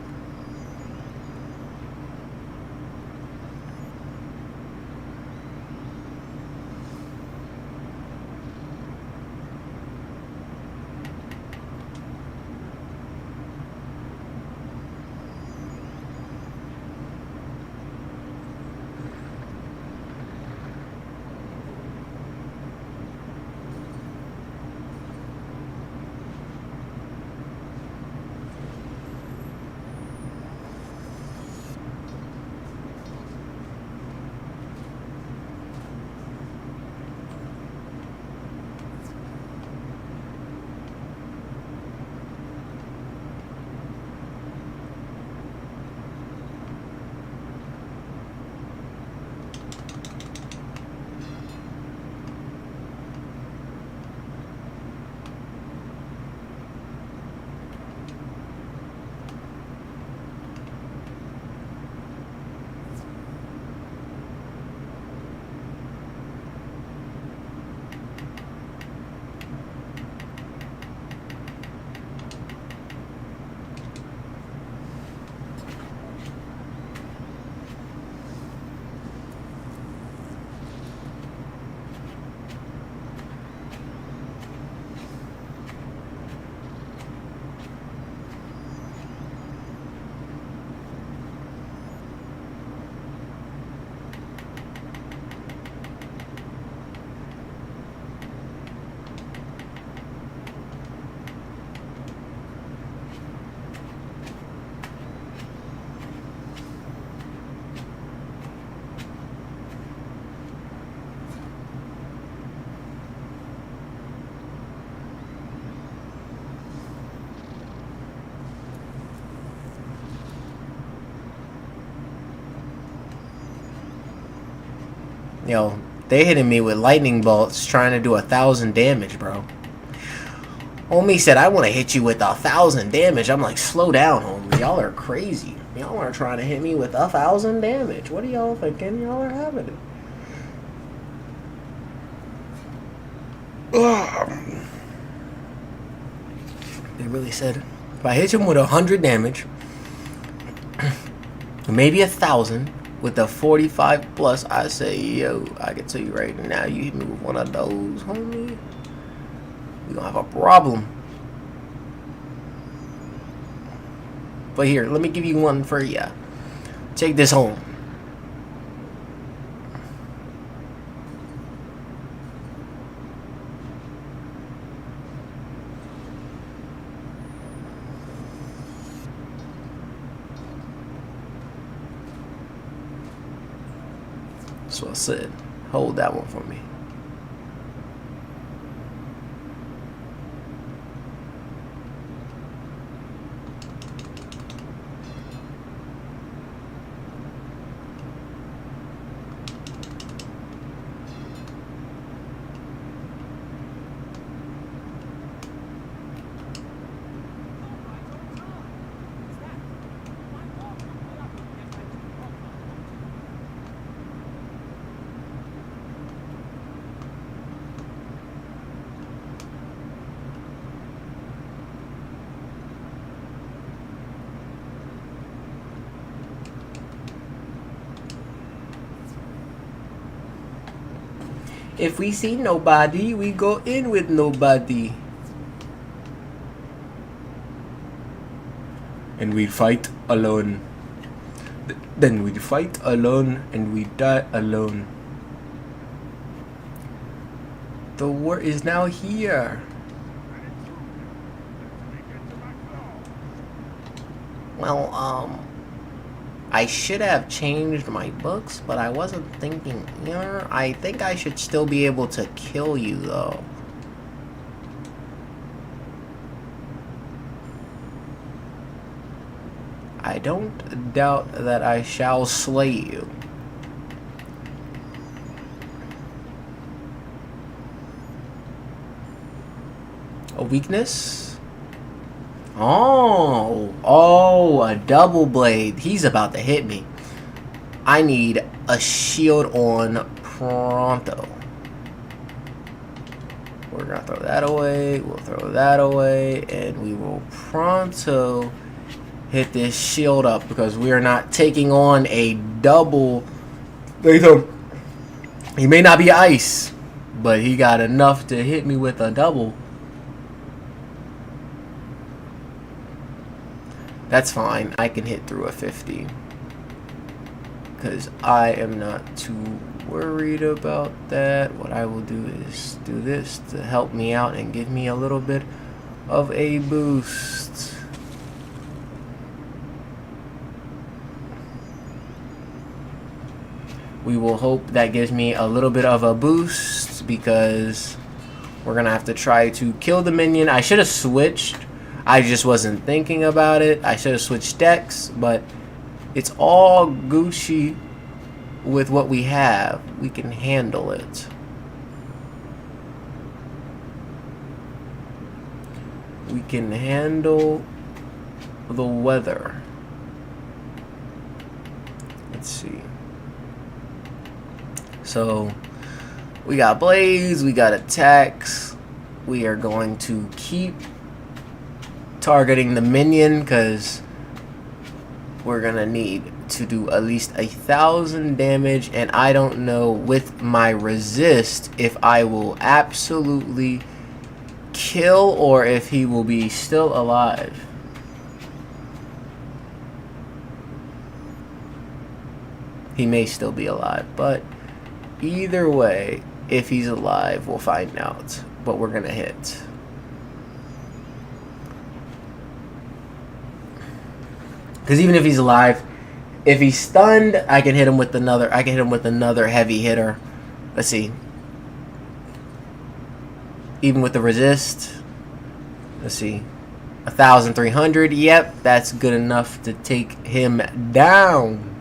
Yo, they hitting me with lightning bolts trying to do 1,000 damage, bro. Homie said, I want to hit you with 1,000 damage. I'm like, slow down, homie. Y'all are crazy. Y'all are trying to hit me with 1,000 damage. What are y'all thinking y'all are having? They really said, if I hit him with 100 damage, maybe 1,000, with the 45 plus, I say, yo, I can tell you right now, you hit me with one of those, homie, we gonna have a problem. But here, let me give you one for ya. Take this home. So I said, hold that one for me. If we see nobody, we go in with nobody. And we fight alone. Then we fight alone and we die alone. The war is now here. Well, I should have changed my books, but I wasn't thinking either. I think I should still be able to kill you, though. I don't doubt that I shall slay you. A weakness? Oh, a double blade. He's about to hit me. I need a shield on pronto. We're gonna throw that away. We'll throw that away, and we will pronto hit this shield up because we are not taking on a double. He may not be ice, but he got enough to hit me with a double. That's fine. I can hit through a 50. Because I am not too worried about that. What I will do is do this to help me out and give me a little bit of a boost. We will hope that gives me a little bit of a boost because we're going to have to try to kill the minion. I should have switched. I just wasn't thinking about it. I should have switched decks, but it's all Gucci with what we have. We can handle it. We can handle the weather. Let's see. So, we got blades, we got attacks. We are going to keep targeting the minion because we're gonna need to do at least 1,000 damage, and I don't know with my resist if I will absolutely kill or if he will be still alive. He may still be alive, but either way, if he's alive, we'll find out. But we're gonna hit. Because even if he's alive, if he's stunned, I can hit him with another. I can hit him with another heavy hitter. Let's see. Even with the resist, let's see, 1,300. Yep, that's good enough to take him down.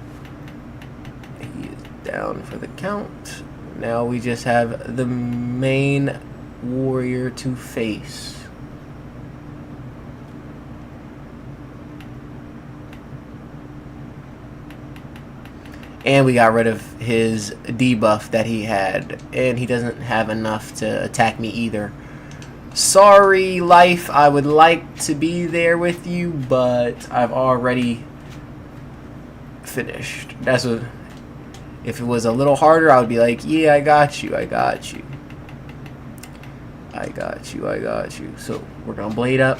He is down for the count. Now we just have the main warrior to face. And we got rid of his debuff that he had. And he doesn't have enough to attack me either. Sorry, life. I would like to be there with you, but I've already finished. That's what. If it was a little harder, I would be like, yeah, I got you. I got you. I got you. I got you. So we're going to blade up.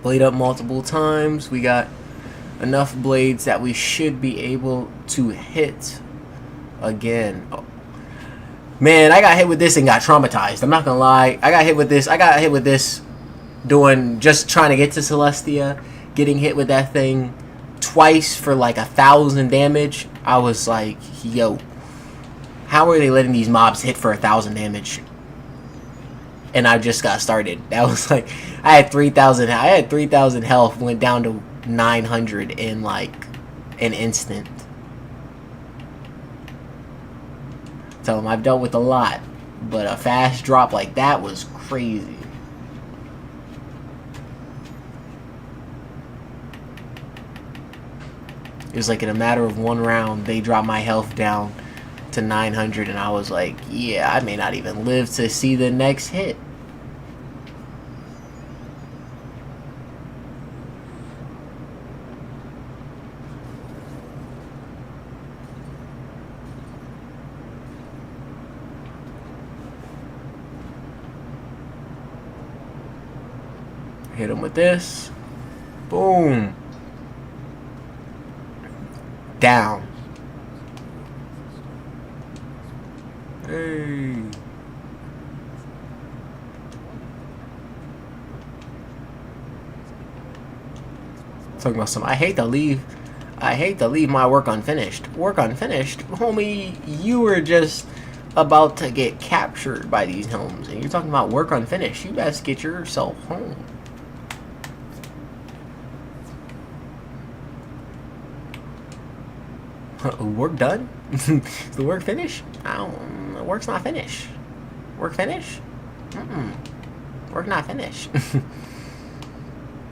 Blade up multiple times. We got enough blades that we should be able to hit again. Oh. Man, I got hit with this and got traumatized. I'm not gonna lie. I got hit with this just trying to get to Celestia, getting hit with that thing. twice for like 1,000 damage. I was like, yo, how are they letting these mobs hit for 1,000 damage? And I just got started. That was like, I had 3,000 health, went down to 900 in like an instant. Tell them I've dealt with a lot, but a fast drop like that was crazy. It was like in a matter of one round, they dropped my health down to 900, and I was like, yeah, I may not even live to see the next hit. Hit him with this. Boom. Down. Hey. Talking about some. I hate to leave my work unfinished. Work unfinished? Homie, you were just about to get captured by these homes, and you're talking about work unfinished. You best get yourself home. Work done? Is the work finished? The work's not finished. Work finished? Work not finished.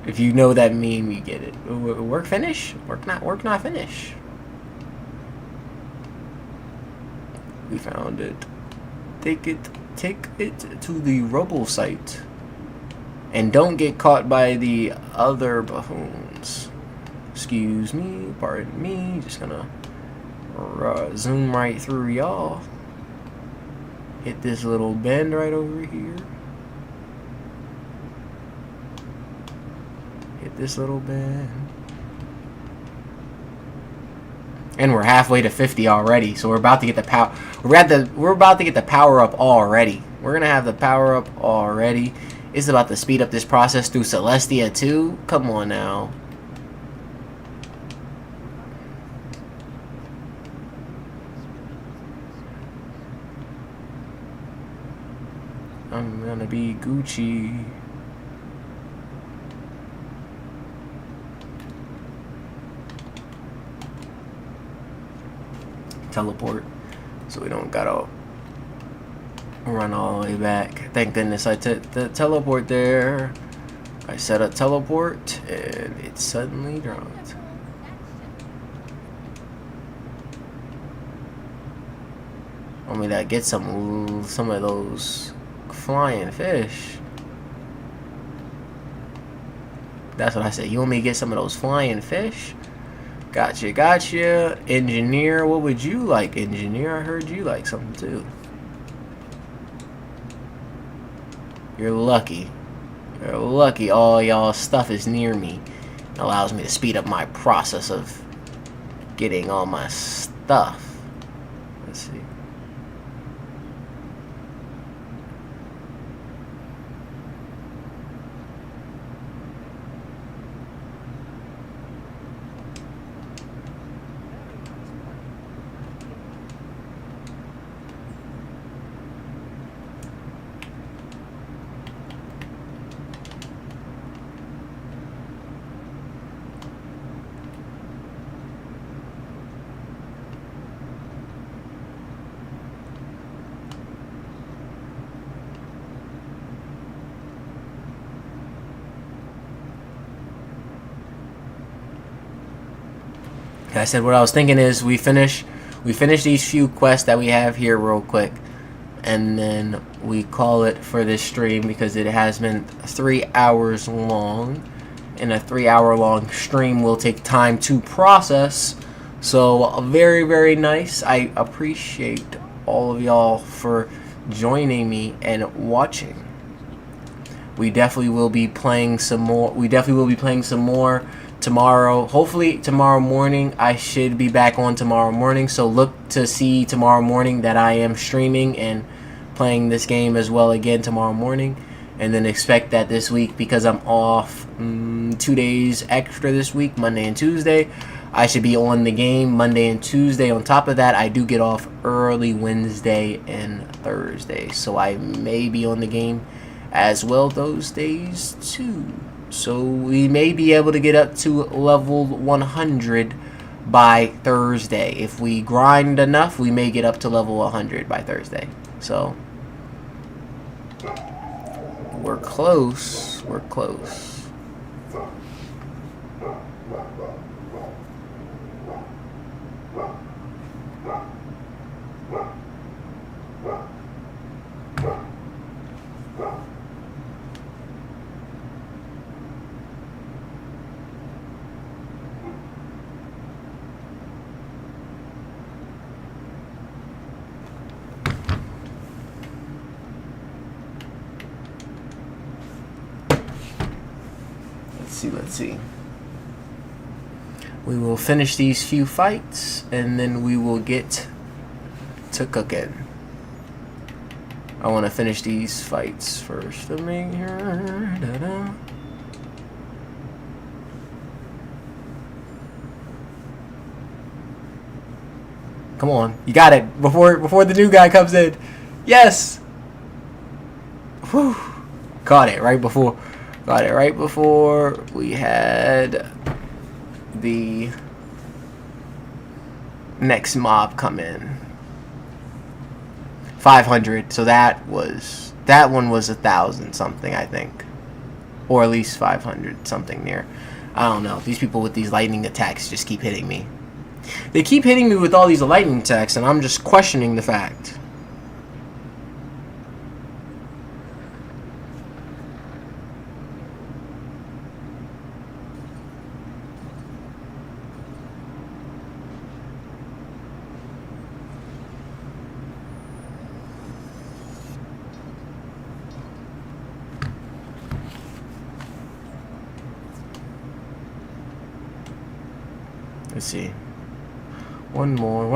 If you know that meme, you get it. Work finished? Work not finished. We found it. Take it to the rubble site. And don't get caught by the other buffoons. Excuse me, pardon me. Just gonna zoom right through y'all. Hit this little bend right over here. Hit this little bend. And we're halfway to 50 already, so we're about to get the power. We're about to get the power up already. We're gonna have the power up already. It's about to speed up this process through Celestia too. Come on now. I'm gonna be Gucci. Teleport, so we don't gotta run all the way back. Thank goodness I took the teleport there. I set a teleport and it suddenly dropped. I mean, that gets some of those flying fish. That's what I said. You want me to get some of those flying fish? Gotcha. Engineer, what would you like, engineer? I heard you like something too. You're lucky. You're lucky all y'all stuff is near me. It allows me to speed up my process of getting all my stuff. Let's see. I said what I was thinking is we finish these few quests that we have here real quick, and then we call it for this stream because it has been 3 hours long, and a 3-hour long stream will take time to process. So very, very nice. I appreciate all of y'all for joining me and watching. We definitely will be playing some more. Tomorrow, hopefully tomorrow morning. I should be back on tomorrow morning, so look to see tomorrow morning that I am streaming and playing this game as well again tomorrow morning. and then expect that this week, because I'm off 2 days extra this week, Monday and Tuesday, I should be on the game Monday and Tuesday. On top of that, I do get off early Wednesday and Thursday, so I may be on the game as well those days too. So we may be able to get up to level 100 by Thursday. If we grind enough, we may get up to level 100 by Thursday. So we're close. We're close. Let's see. We will finish these few fights, and then we will get to cooking. I want to finish these fights first. Let me hear. Da-da. Come on, you got it before the new guy comes in. Yes. Whew. Caught it right before. Got it right before we had the next mob come in. 500. So that one was 1,000 something, I think, or at least 500 something near. I don't know. These people with these lightning attacks just keep hitting me. They keep hitting me with all these lightning attacks, and I'm just questioning the fact. Let's see. One more.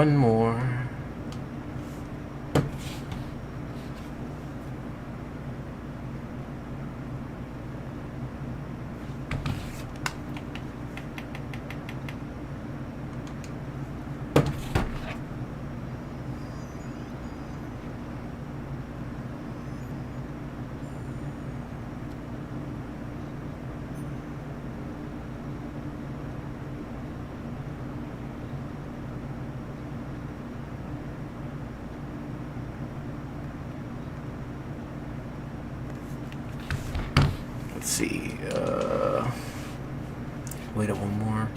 Let's see. Wait up one more.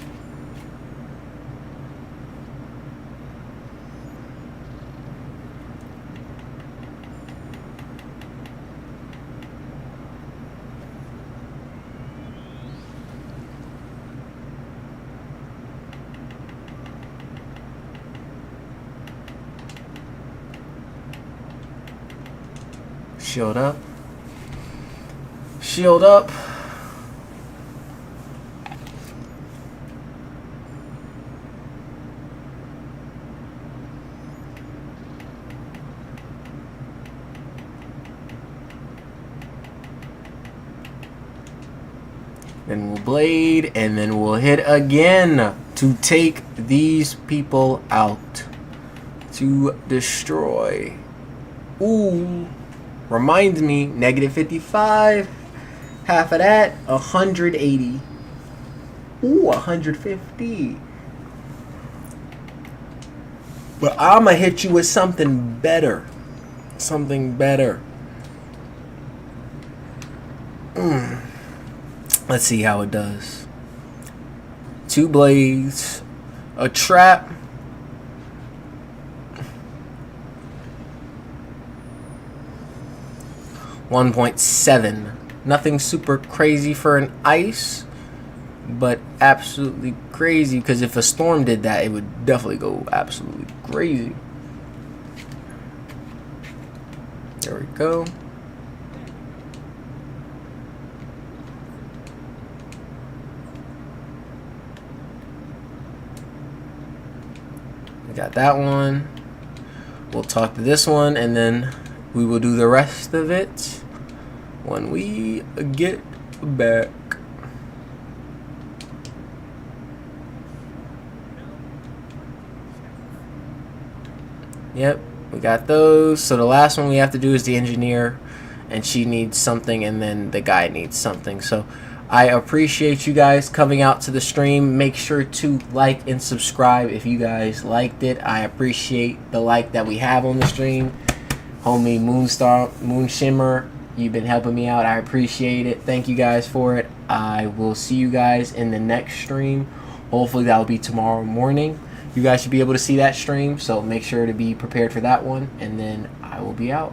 Shield up. Shield up. Then we'll blade, and then we'll hit again to take these people out. To destroy. Ooh. Reminds me, negative 55. Half of that, 180. Ooh, 150. But I'ma hit you with something better. Something better. Let's see how it does. 2 blades, a trap. $1.7. Nothing super crazy for an ice, but absolutely crazy, because if a storm did that, it would definitely go absolutely crazy. There we go. We got that one. We'll talk to this one, and then we will do the rest of it when we get back. Yep, we got those. So the last one we have to do is the engineer, and she needs something, and then the guy needs something. So I appreciate you guys coming out to the stream. Make sure to like and subscribe if you guys liked it. I appreciate the like that we have on the stream. Homie Moonshimmer, you've been helping me out. I appreciate it. Thank you guys for it. I will see you guys in the next stream. Hopefully that will be tomorrow morning. You guys should be able to see that stream, so make sure to be prepared for that one, and then I will be out.